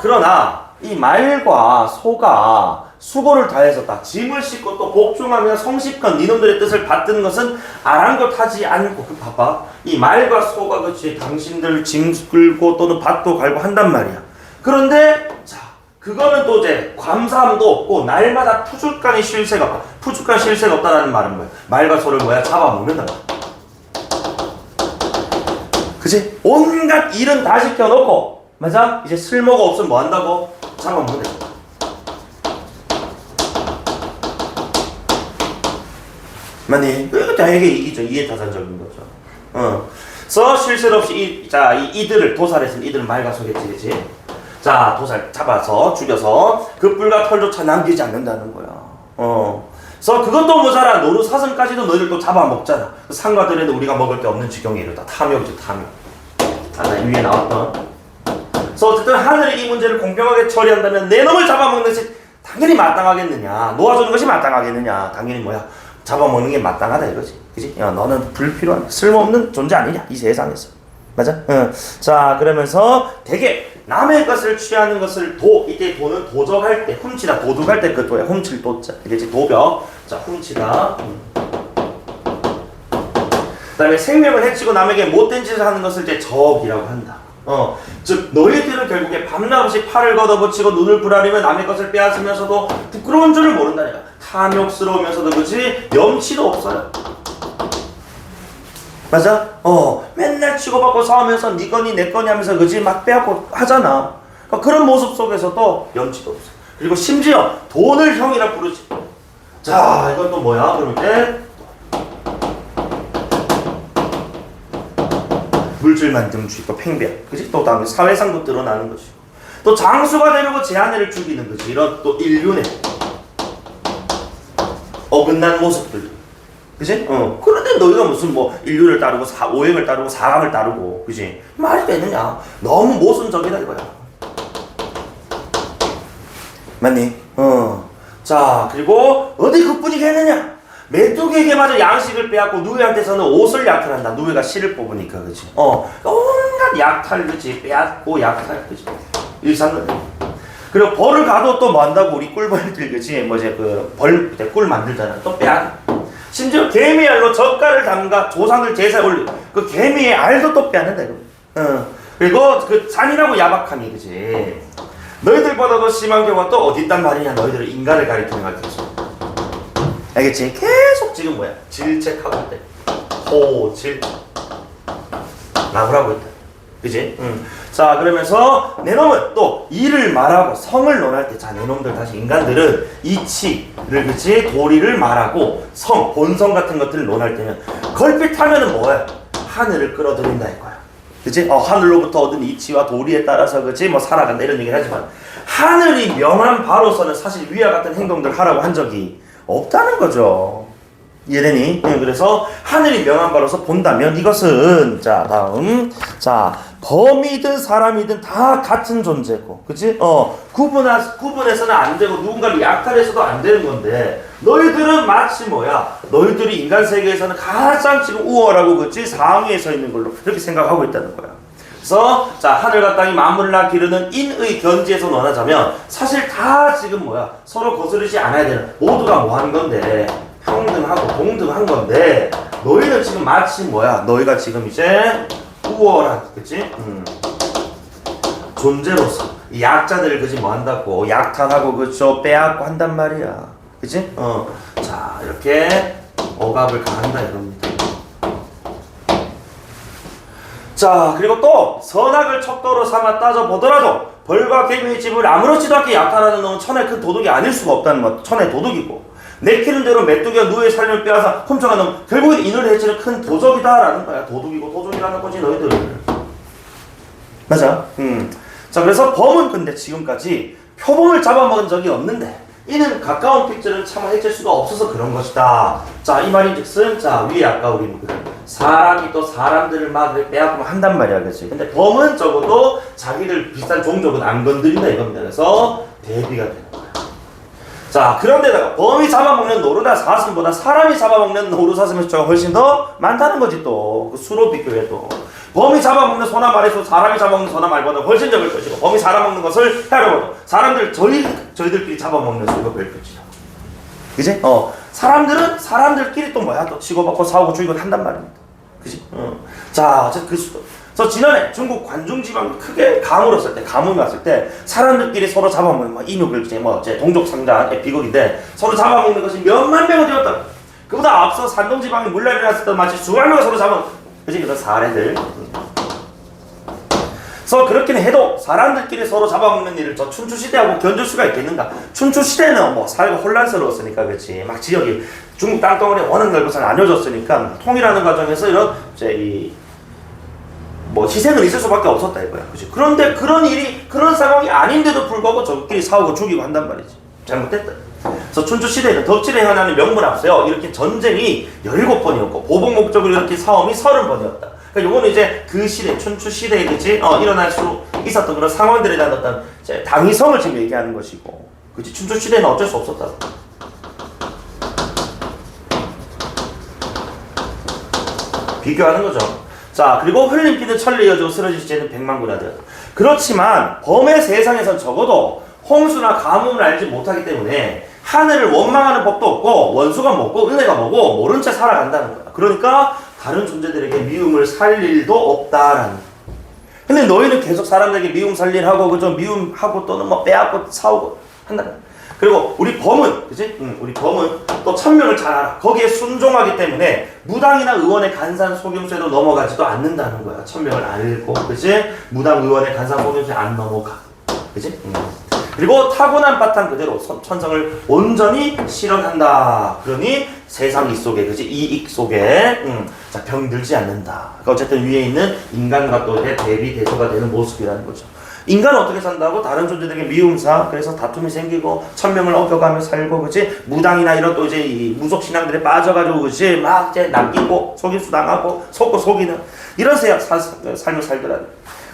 그러나 이 말과 소가 수고를 다해서 다 짐을 싣고 또 복종하며 성실건 니놈들의 뜻을 받드는 것은 아랑곳하지 않고 그 봐봐 이 말과 소가 그치 당신들 짐 끌고 또는 밭도 갈고 한단 말이야. 그런데 자 그거는 또 이제 감사함도 없고 날마다 푸죽간 실세가 없다라는 말은 뭐야? 말과 소를 뭐야? 잡아먹는다. 그치? 온갖 일은 다 시켜놓고 맞아? 이제 쓸모가 없으면 뭐 한다고? 잡아먹는 돼. 맞니? 이거 되게 이기죠. 이해타산적인 거죠. 그래서 쉴새 없이 이들을 도살했으면 이들은 말과 소겠지, 그치? 자, 도살 잡아서 죽여서 그 뿔과 털조차 남기지 않는다는 거야. 그래서 그것도 모자라 노루 사슴까지도 너희들 또 잡아먹잖아. 상과 들에도 우리가 먹을 게 없는 지경에 이르다. 탐욕이죠, 탐욕. 나 위에 나왔던. 그래서 어쨌든 하늘이 이 문제를 공평하게 처리한다면 내 놈을 잡아먹는 것이 당연히 마땅하겠느냐? 놓아주는 것이 마땅하겠느냐? 당연히 뭐야? 잡아먹는 게 마땅하다 이거지. 그치? 야, 너는 불필요한 쓸모없는 존재 아니냐? 이 세상에서. 맞아? 자 그러면서 되게 남의 것을 취하는 것을 이때 도는 도적할 때 훔치다 도둑할 때 그 도야. 훔칠 도자. 이게 도벽. 자 훔치다. 그 다음에 생명을 해치고 남에게 못된 짓을 하는 것을 이제 적이라고 한다. 즉 너희들은 결국에 밤낮없이 팔을 걷어붙이고 눈을 부라리며 남의 것을 빼앗으면서도 부끄러운 줄을 모른다니까. 탐욕스러우면서도 그치? 염치도 없어요. 맞아? 맨날 치고받고 싸우면서 니 거니 내 거니 하면서 그지 막 빼앗고 하잖아. 그러니까 그런 모습 속에서도 염치도 없어. 그리고 심지어 돈을 형이라 부르지. 자, 이건 또 뭐야? 그럼 이제 물질 만듦주의고 팽배함. 그지? 또 다음에 사회상도 드러나는 것이고. 또 장수가 되려고 제한을 죽이는 거지. 이런 또 인륜의 어긋난 모습들. 그지? 그런데 너희가 무슨 뭐 인륜을 따르고 오행을 따르고 사감을 따르고, 그지? 말이 되느냐? 너무 모순적이다 이거야. 맞니? 자, 그리고 어디 그뿐이겠느냐? 메뚜기에게마저 양식을 빼앗고 누에한테서는 옷을 약탈한다. 누에가 실을 뽑으니까, 그지? 온갖 약탈, 그지? 빼앗고 약탈, 그지? 일상을. 그리고 벌을 가도 또 뭐 한다고? 우리 꿀벌들, 그지? 뭐 이제 꿀 만들잖아. 또 빼앗. 심지어 개미의 알로 젓갈을 담가 조상들 제사에 올리고 그 개미의 알도 또 빼앗는다 이거. 그리고 그 잔인하고 야박함이, 그지? 너희들보다도 심한 경우가 또 어디 있단 말이냐? 너희들은 인간을 가리키는 걸 계속. 알겠지? 계속 지금 뭐야? 질책하고 있다. 호질 나무라고 있다. 그지? 자, 그러면서 내 놈은 또 이를 말하고 성을 논할 때, 자, 내 놈들 다시 인간들은 이치를, 그치? 도리를 말하고 성, 본성 같은 것들을 논할 때는 걸핏하면은 뭐야? 하늘을 끌어들인다 이거야. 그치? 하늘로부터 얻은 이치와 도리에 따라서, 그치? 뭐 살아간다 이런 얘기를 하지만 하늘이 명한 바로서는 사실 위와 같은 행동들 하라고 한 적이 없다는 거죠. 이해되니? 그래서 하늘이 명한 바로서 본다면 이것은, 자, 다음, 자, 범이든 사람이든 다 같은 존재고, 그치? 구분해서는 안 되고 누군가를 약탈해서도 안 되는 건데, 너희들은 마치 뭐야? 너희들이 인간 세계에서는 가장 지금 우월하고, 그치? 상위에 서 있는 걸로 그렇게 생각하고 있다는 거야. 그래서 자, 하늘과 땅이 만물을 기르는 인의 견지에서 논하자면 사실 다 지금 뭐야? 서로 거스르지 않아야 되는, 모두가 뭐 하는 건데? 평등하고 동등한 건데, 너희는 지금 마치 뭐야? 너희가 지금 이제 우월한, 그치? 존재로서 이 약자들을, 그치? 뭐 한다고? 약탈하고, 그쵸? 빼앗고 한단 말이야. 그치? 자, 이렇게 억압을 가한다 이겁니다. 자, 그리고 또 선악을 척도로 삼아 따져보더라도 벌과 개미의 집을 아무렇지도 않게 약탈하는 놈은 천하의 큰 도둑이 아닐 수가 없다는 것. 천하의 도둑이고, 내키는 대로 메뚜기와 누의 살림을 빼앗아 훔쳐간 놈, 결국엔 인을 해치는 큰 도적이다라는 거야. 도둑이고 도적이라는 거지 너희들. 맞아. 자, 그래서 범은 근데 지금까지 표범을 잡아먹은 적이 없는데 이는 가까운 픽들은 차마 해칠 수가 없어서 그런 것이다. 자, 이 말인즉슨, 자, 위에 아까 우리 사람이 또 사람들을 막 빼앗고 한단 말이야, 그렇지? 근데 범은 적어도 자기들 비슷한 종족은 안 건드린다 이겁니다. 그래서 대비가 되는 거야. 자, 그런데다가 범이 잡아먹는 노루나 사슴보다 사람이 잡아먹는 노루 사슴의 숫자가 훨씬 더 많다는 거지. 또 그 수로 비교해도 범이 잡아먹는 소나 말에서 사람이 잡아먹는 소나 말보다 훨씬 적을 것이고, 범이 잡아먹는 것을 헤아려봐도 사람들 저희들끼리 잡아먹는 수가 별 것이다. 그지? 사람들은 사람들끼리 또 뭐야? 또 치고받고 싸우고 죽이고 한단 말입니다. 그지? 자, 그래서 지난해 중국 관중 지방 크게 가뭄이 왔을 때 사람들끼리 서로 잡아먹는 뭐 인육을 이제 동족 상잔의 비극인데 서로 잡아먹는 것이 몇만 명이 되었다. 그보다 앞서 산동 지방이 물난리 났을 때 마치 수만 명을 서로 그지? 그런 사례들. 그래서 그렇긴 해도 사람들끼리 서로 잡아먹는 일을 저 춘추시대하고 견줄 수가 있겠는가? 춘추시대는 뭐 사회가 혼란스러웠으니까, 그렇지. 막 지역이 중국 땅덩어리 워낙 넓어서 나뉘어졌으니까 통일하는 과정에서 이런 희생은 있을 수밖에 없었다 이거야, 그렇지. 그런데 그런 상황이 아닌데도 불구하고 저끼리 싸우고 죽이고 한단 말이지. 잘못됐다. 그래서 춘추시대에는 덕질에 현하는 명분 앞서요, 이렇게 전쟁이 17번이었고 보복 목적으로 이렇게 싸움이 30번이었다. 요거는 이제 그 시대, 춘추 시대에, 그치? 일어날 수 있었던 그런 상황들에 대한 어떤 당위성을 지금 얘기하는 것이고, 그치? 춘추 시대는 어쩔 수 없었다. 비교하는 거죠. 자, 그리고 흘림 피는 천리 이어지고 쓰러질 죄는 백만군하되. 그렇지만 범의 세상에선 적어도 홍수나 가뭄을 알지 못하기 때문에 하늘을 원망하는 법도 없고 원수가 뭐고 은혜가 뭐고 모른 채 살아간다는 거야. 그러니까 다른 존재들에게 미움을 살 일도 없다라는. 근데 너희는 계속 사람들에게 미움 살 일하고, 그죠? 미움하고 또는 뭐 빼앗고 싸우고 한다. 그리고 우리 범은, 그지? 우리 범은 또 천명을 잘 알아. 거기에 순종하기 때문에 무당이나 의원의 간산 속임수에도 넘어가지도 않는다는 거야. 천명을 알고, 그지? 무당, 의원의 간산 속임수에 안 넘어가. 그지? 그리고 타고난 바탕 그대로 천성을 온전히 실현한다. 그러니 세상 이 속에, 그지? 이익 속에, 자, 병들지 않는다. 그러니까 어쨌든 위에 있는 인간과 또 대비 대소가 되는 모습이라는 거죠. 인간은 어떻게 산다고? 다른 존재들에게 미움사, 그래서 다툼이 생기고 천명을 어겨가며 살고, 그지? 무당이나 이런 또 이제 이 무속 신앙들에 빠져가지고, 그지? 막 이제 낚이고 속임수 당하고 속고 속이는 이런 삶을 살더라.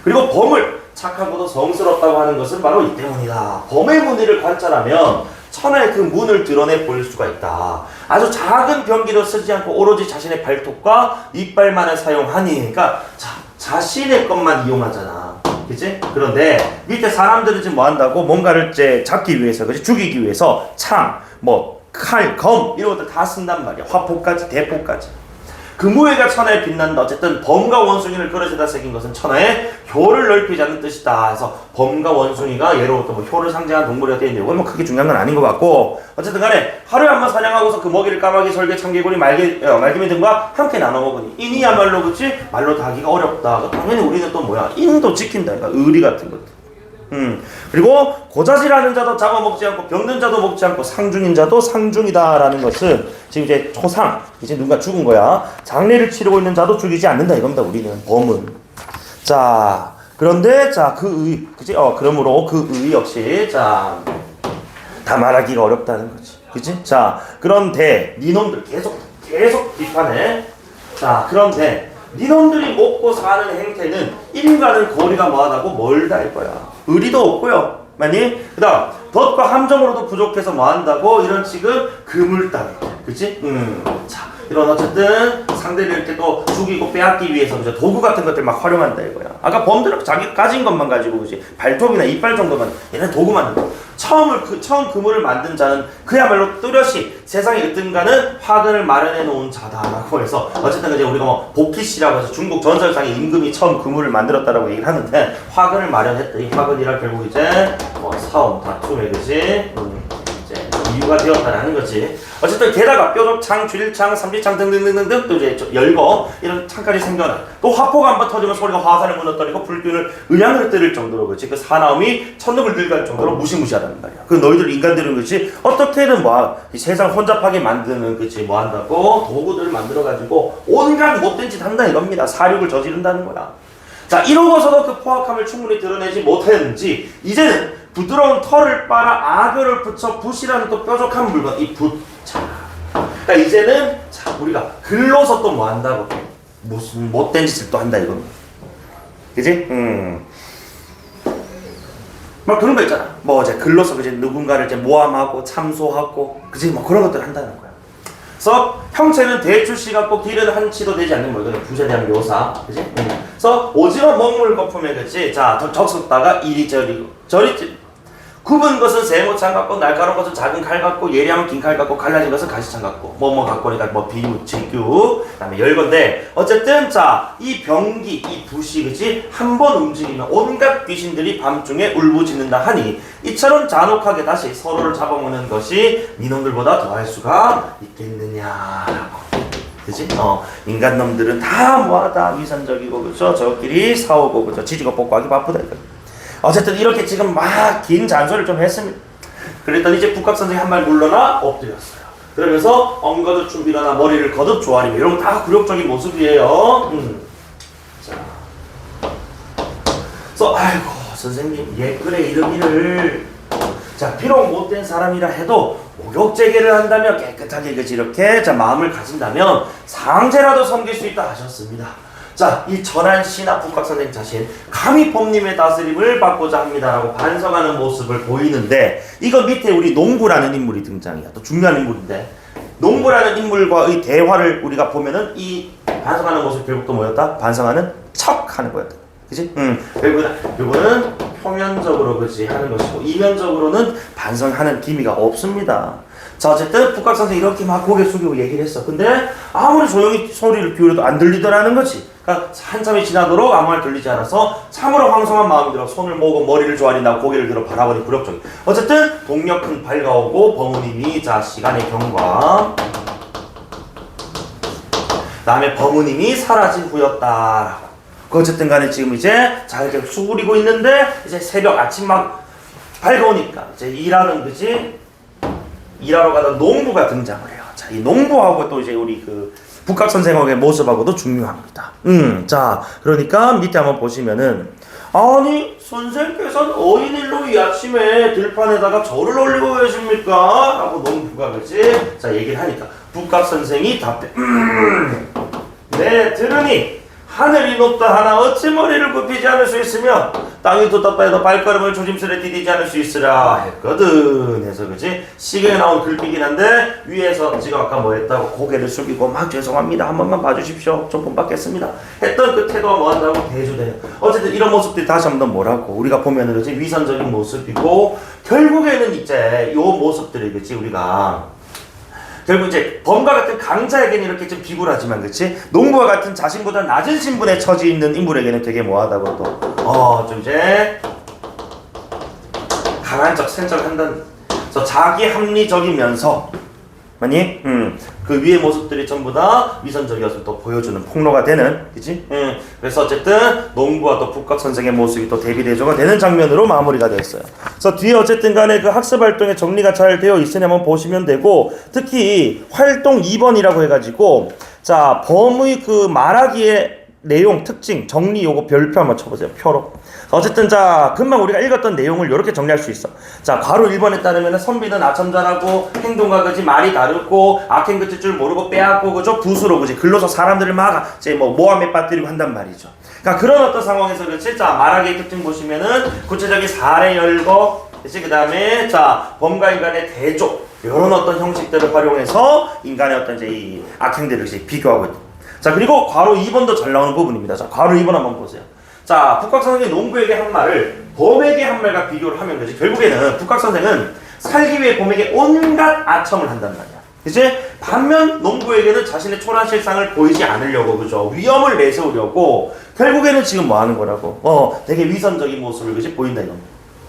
그리고 범을 착하고도 성스럽다고 하는 것은 바로 이 때문이다. 범의 무늬를 관찰하면 천하의 그 문을 드러내 볼 수가 있다. 아주 작은 병기도 쓰지 않고 오로지 자신의 발톱과 이빨만을 사용하니, 그러니까 자신의 것만 이용하잖아. 그치? 그런데 밑에 사람들은 지금 뭐 한다고? 뭔가를 이제 잡기 위해서, 그치? 죽이기 위해서 창, 뭐 칼, 검 이런 것들 다 쓴단 말이야. 화포까지, 대포까지. 금우회가 천하에 빛난다. 어쨌든 범과 원숭이를 그릇에다 새긴 것은 천하에 효를 넓히지 않는 뜻이다. 그래서 범과 원숭이가 예로부터 뭐 효를 상징하는 동물이 되어 있는데 이건 뭐 크게 중요한 건 아닌 것 같고, 어쨌든 간에 하루에 한 번 사냥하고서 그 먹이를 까마귀, 설개, 참개구리, 말개미 등과 함께 나눠 먹으니 인이야말로, 그치? 말로 다 하기가 어렵다. 당연히 우리는 또 뭐야? 인도 지킨다. 그러니까 의리 같은 것들. 그리고 고자질하는 자도 잡아먹지 않고 병든 자도 먹지 않고 상중인 자도 상중이다라는 것은 지금 이제 초상, 이제 누군가 죽은 거야. 장례를 치르고 있는 자도 죽이지 않는다 이겁니다. 우리는 범은. 자, 그런데 그 의, 그지? 그러므로 그 의 역시 다 말하기가 어렵다는 거지. 그지? 자, 그런데 니놈들 계속 비판해. 자, 그런데 니놈들이 먹고 사는 행태는 인간을 거리가 뭐하다고 멀다 이거야. 의리도 없고요. 많이. 그 다음 덫과 함정으로도 부족해서 뭐한다고? 이런 지금 그물 따위. 그치? 자, 이런 어쨌든 상대를 이렇게 또 죽이고 빼앗기 위해서 그죠? 도구 같은 것들 막 활용한다 이거야. 아까 범들은 자기 가진 것만 가지고, 그지? 발톱이나 이빨 정도만 얘는 도구 만든다. 처음 그물을 만든 자는 그야말로 뚜렷이 세상에 으뜸가는 화근을 마련해 놓은 자다라고 해서, 어쨌든 이제 우리가 뭐 복희씨라고 해서 중국 전설상의 임금이 처음 그물을 만들었다라고 얘기를 하는데, 화근을 마련했다. 이 화근이란 결국 이제 뭐 싸움, 다툼에, 그지? 이제 이유가 되었다라는 거지. 어쨌든 게다가 뾰족 창, 줄창, 삼지창 등등등등등 또 이제 열거 이런 창까지 생겨나. 또 화포가 한번 터지면 소리가 화산을 무너뜨리고 불균을 의양을 뜨릴 정도로, 그렇지? 그 사나움이 천둥을 들갈 정도로 무시무시하다는 말이야. 그 너희들 인간들은, 그렇지? 어떻게든 이 세상 혼잡하게 만드는, 그렇지? 뭐 한다고 도구들을 만들어 가지고 온갖 못된 짓 한다 이겁니다. 사륙을 저지른다는 거야. 자, 이러고서도 그 포악함을 충분히 드러내지 못했는지 이제는 부드러운 털을 빨아 악을 붙여 붓이라는 또 뾰족한 물건, 이 붓. 자, 그러니까 이제는 우리가 글로서 또 뭐 한다고? 무슨 못된 짓을 또 한다 이겁니다. 그지? 막 그런 거 있잖아. 뭐 이제 글로서 이제 누군가를 이제 모함하고 참소하고, 그지? 뭐 그런 것들 한다는 거야. 그래서 형체는 대출시 같고 길은 한치도 되지 않는 뭐 이거는 부재대한 묘사, 그지? 그래서 오징어 먹물 거품에, 그지? 자, 적었다가 이리저리 굽은 것은 세모창 같고, 날카로운 것은 작은 칼 같고, 예리하면 긴 칼 같고, 갈라진 것은 가시창 같고, 뭐뭐 같고니까 뭐 비유, 직규, 그다음에 열건데, 어쨌든 이 병기, 이 붓이, 그지? 한 번 움직이면 온갖 귀신들이 밤중에 울부짖는다 하니 이처럼 잔혹하게 다시 서로를 잡아먹는 것이 니놈들보다 더할 수가 있겠느냐라고. 그지? 인간놈들은 다 뭐하다 위선적이고, 그죠? 저끼리 싸우고, 그죠? 지지고 볶고 하기 바쁘다 이거. 어쨌든 이렇게 지금 막 긴 잔소리를 좀 했습니다. 그랬더니 이제 북각 선생이 한 말 물러나 엎드렸어요. 그러면서 엉거드 춤 일어나 머리를 거듭 조아리며, 이런 거 다 굴욕적인 모습이에요. 자, 그래서 아이고 선생님, 예 그래 이러기를. 자, 비록 못된 사람이라 해도 목욕제계를 한다며 깨끗하게, 그지? 이렇게 마음을 가진다면 상제라도 섬길 수 있다 하셨습니다. 자, 이 전한 신하 북각 선생 자신 감히 법님의 다스림을 받고자 합니다라고 반성하는 모습을 보이는데, 이거 밑에 우리 농부라는 인물이 등장이야. 또 중요한 인물인데, 농부라는 인물과의 대화를 우리가 보면은 이 반성하는 모습 결국 또 뭐였다? 반성하는 척하는 거였다. 그지? 결국은 표면적으로, 그지? 하는 것이고, 이면적으로는 반성하는 기미가 없습니다. 자, 어쨌든 북각 선생이 이렇게 막 고개 숙이고 얘기를 했어. 근데 아무리 조용히 소리를 기울여도 안 들리더라는 거지. 그러니까 한참이 지나도록 아무 말 들리지 않아서 참으로 황송한 마음이 들어 손을 모으고 머리를 조아린다고 고개를 들어 바라보니 굴욕적이. 어쨌든 동력은 밝아오고 버무님이 자 시간의 경과 다음에 버무님이 사라진 후였다라고. 어쨌든 간에 지금 이제 자 이렇게 수그리고 있는데 이제 새벽 아침 막 밝아오니까 이제 일하는 그지 일하러 가던 농부가 등장을 해요. 자 이 농부하고 또 이제 우리 그 북각 선생의 모습하고도 중요합니다. 자 그러니까 밑에 한번 보시면은 아니 선생께서는 어인일로 이 아침에 들판에다가 절을 올리고 계십니까? 라고 농부가 그지 자 얘기를 하니까 북각 선생이 답해. 네 들으니 하늘이 높다 하나 어찌 머리를 굽히지 않을 수 있으며 땅이 두텁다 해도 발걸음을 조심스레 디디지 않을 수 있으라 했거든. 해서 그지 시계에 나온 글귀긴 한데 위에서 지금 아까 뭐 했다고 고개를 숙이고 막 죄송합니다 한 번만 봐주십시오 좀 본받겠습니다 했던 그 태도가 뭐 한다고 대조돼요. 어쨌든 이런 모습들이 다시 한번 뭐라고 우리가 보면은 그지 위선적인 모습이고 결국에는 이제 요 모습들이 그지 우리가 결국 이제 범과 같은 강자에게는 이렇게 좀 비굴하지만 그치? 농부와 같은 자신보다 낮은 신분에 처지 있는 인물에게는 되게 뭐하다고 또 좀 이제 강한 척 센척을 한다는 그래서 자기 합리적이면서 아니 그 위의 모습들이 전부 다 위선적이어서 또 보여주는 폭로가 되는 그치? 그래서 어쨌든 농부와 또 북각 선생의 모습이 또 대비대조가 되는 장면으로 마무리가 되었어요. 그래서 뒤에 어쨌든 간에 그 학습 활동의 정리가 잘 되어 있으니 한번 보시면 되고 특히 활동 2번이라고 해가지고 자 범의 그 말하기의 내용, 특징, 정리 요거 별표 한번 쳐보세요. 표로. 어쨌든 자 금방 우리가 읽었던 내용을 이렇게 정리할 수 있어. 자 괄호 1번에 따르면 선비는 아첨 잘하고 행동과 그지 말이 다르고 악행 그칠 줄 모르고 빼앗고 그죠 붓으로 그지 글로서 사람들을 막 이제 뭐 모함에 빠뜨리고 한단 말이죠. 그러니까 그런 어떤 상황에서 그렇지 자 말하기의 특징 보시면은 구체적인 사례 열거 그치 그 다음에 자 범과 인간의 대조 이런 어떤 형식들을 활용해서 인간의 어떤 이제 이 악행들을 이제 비교하고 있다. 자 그리고 괄호 2번도 잘 나오는 부분입니다. 자 괄호 2번 한번 보세요. 자 북각 선생이 농부에게 한 말을 범에게 한 말과 비교를 하면 되지 결국에는 북각 선생은 살기 위해 범에게 온갖 아첨을 한단 말이야. 이제 반면 농부에게는 자신의 초라한 실상을 보이지 않으려고 그죠 위험을 내세우려고 결국에는 지금 뭐 하는 거라고 되게 위선적인 모습을 그지 보인다 이건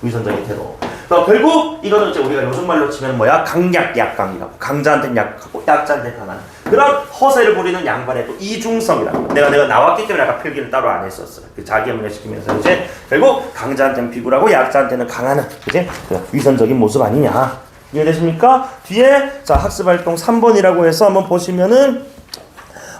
위선적인 태도. 결국 이거는 이제 우리가 요즘 말로 치면 뭐야 강약 약강이라고 강자한테는 약하고 약자한테는 강한 그런 허세를 부리는 양반의 또 이중성이라고 내가 나왔기 때문에 아까 필기를 따로 안 했었어요. 그 자기애문을 시키면서 이제 결국 강자한테는 비굴하고 약자한테는 강하는 그지 위선적인 모습 아니냐 이해되십니까? 뒤에 자 학습활동 3번이라고 해서 한번 보시면은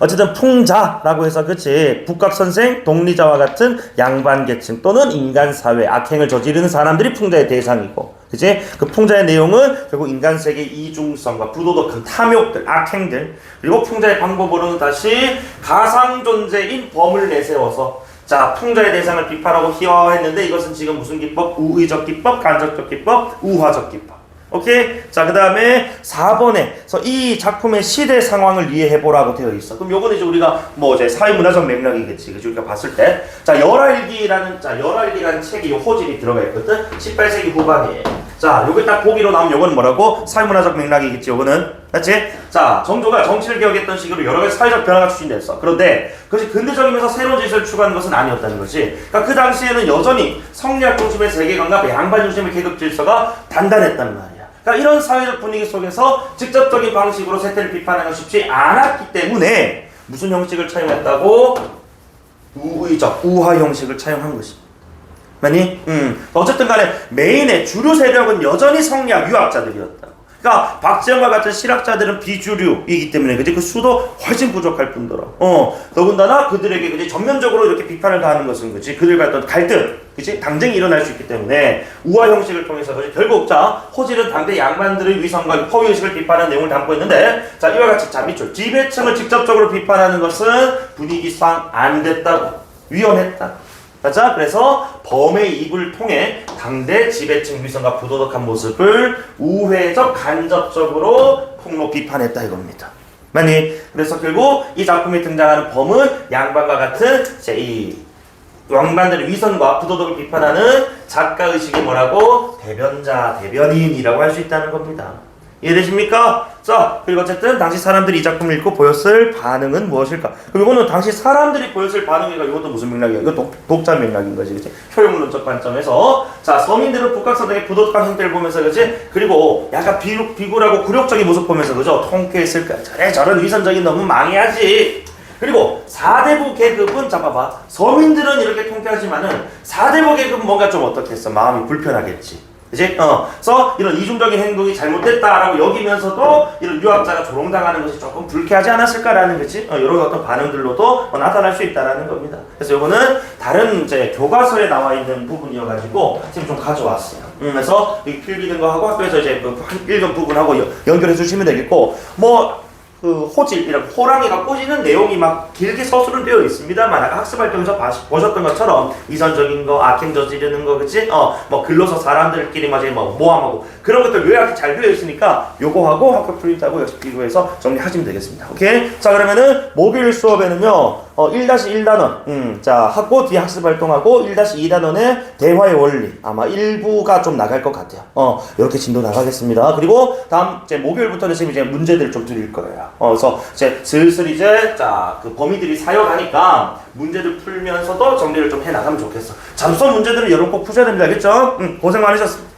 어쨌든 풍자라고 해서 그치 북각선생 독리자와 같은 양반계층 또는 인간사회 악행을 저지르는 사람들이 풍자의 대상이고 그치 그 풍자의 내용은 결국 인간세계의 이중성과 부도덕한 탐욕들 악행들 그리고 풍자의 방법으로는 다시 가상존재인 범을 내세워서 자 풍자의 대상을 비판하고 희화화했는데 이것은 지금 무슨 기법? 우의적 기법, 간접적 기법, 우화적 기법. 오케이? 자, 그 다음에 4번에서 이 작품의 시대 상황을 이해해보라고 되어 있어. 그럼 요거는 이제 우리가 뭐 이제 사회문화적 맥락이겠지. 그치? 우리가 봤을 때. 자, 열알기라는 책이 요 호질이 들어가 있거든? 18세기 후반이에요. 자, 요게 딱 보기로 나오면 요거는 뭐라고? 사회문화적 맥락이겠지. 요거는. 맞지? 자, 정조가 정치를 개혁했던 식으로 여러 가지 사회적 변화가 추진됐어. 그런데 그것이 근대적이면서 새로운 질서를 추구하는 것은 아니었다는 거지. 그러니까 그 당시에는 여전히 성리학 중심의 세계관과 양반 중심의 계급 질서가 단단했단 말이야. 그러니까 이런 사회적 분위기 속에서 직접적인 방식으로 세태를 비판하기가 쉽지 않았기 때문에 무슨 형식을 차용했다고? 우의적, 우화 형식을 차용한 것이. 맞니? 어쨌든 간에 메인의 주류 세력은 여전히 성리학 유학자들이었다. 그러니까 박지원과 같은 실학자들은 비주류이기 때문에 그지 그 수도 훨씬 부족할 뿐더러 더군다나 그들에게 그지 전면적으로 이렇게 비판을 가하는 것은 그지 그들과 어떤 갈등 그지 당쟁이 일어날 수 있기 때문에 우화 형식을 통해서 그지 결국 자 호질은 당대 양반들의 위선과 허위 의식을 비판하는 내용을 담고 있는데 자 이와 같이 자 밑줄 지배층을 직접적으로 비판하는 것은 분위기상 안 됐다고 위험했다. 자, 그래서 범의 입을 통해 당대 지배층 위선과 부도덕한 모습을 우회적, 간접적으로 폭로 비판했다 이겁니다. 맞니? 그래서 결국 이 작품에 등장하는 범은 양반과 같은 이 양반들의 위선과 부도덕을 비판하는 작가의식이 뭐라고? 대변자, 대변인이라고 할 수 있다는 겁니다. 이해되십니까? 자, 그리고 어쨌든 당시 사람들이 이 작품을 읽고 보였을 반응은 무엇일까? 그럼 이거는 당시 사람들이 보였을 반응이니까 이것도 무슨 맥락이야? 이거 독자 맥락인 거지, 그치? 효용론적 관점에서. 자, 서민들은 북각서당의 부도덕한 형태를 보면서, 그치? 그리고 약간 비굴하고 굴욕적인 모습 보면서, 그죠? 통쾌했을 거야. 저런 위선적인 놈은 망해야지. 그리고 4대부 계급은, 자, 봐봐. 서민들은 이렇게 통쾌하지만은 4대부 계급은 뭔가 좀 어떻겠어? 마음이 불편하겠지. 그치? 그래서 이런 이중적인 행동이 잘못됐다라고 여기면서도 이런 유학자가 조롱당하는 것이 조금 불쾌하지 않았을까라는 거지. 이런 어떤 반응들로도 나타날 수 있다라는 겁니다. 그래서 이거는 다른 이제 교과서에 나와 있는 부분이어가지고 지금 좀 가져왔어요. 그래서 이 필기된 거 하고 학교에서 이제 읽은 부분하고 연결해 주시면 되겠고, 뭐 그 호질이라고 호랑이가 꼬지는 내용이 막 길게 서술은 되어 있습니다만 아까 학습활동에서 보셨던 것처럼 이선적인 거, 악행 저지르는 거, 그치? 뭐 글로서 사람들끼리 마저 뭐 모함하고 그런 것들 요약이 잘 되어 있으니까 요거하고 학교 프린트하고 역시 비교해서 정리하시면 되겠습니다. 오케이? 자, 그러면은 목요일 수업에는요 1-1단원 자, 학고 뒤 학습활동하고 1-2단원의 대화의 원리 아마 일부가 좀 나갈 것 같아요. 이렇게 진도 나가겠습니다. 그리고 다음 이제 목요일부터는 지금 이제 문제들 좀 드릴 거예요. 그래서 이제 슬슬 이제 자, 그 범위들이 사여가니까 문제들 풀면서도 정리를 좀 해 나가면 좋겠어. 잠수 문제들은 여러분 꼭 푸셔야 됩니다. 알겠죠? 고생 많으셨습니다.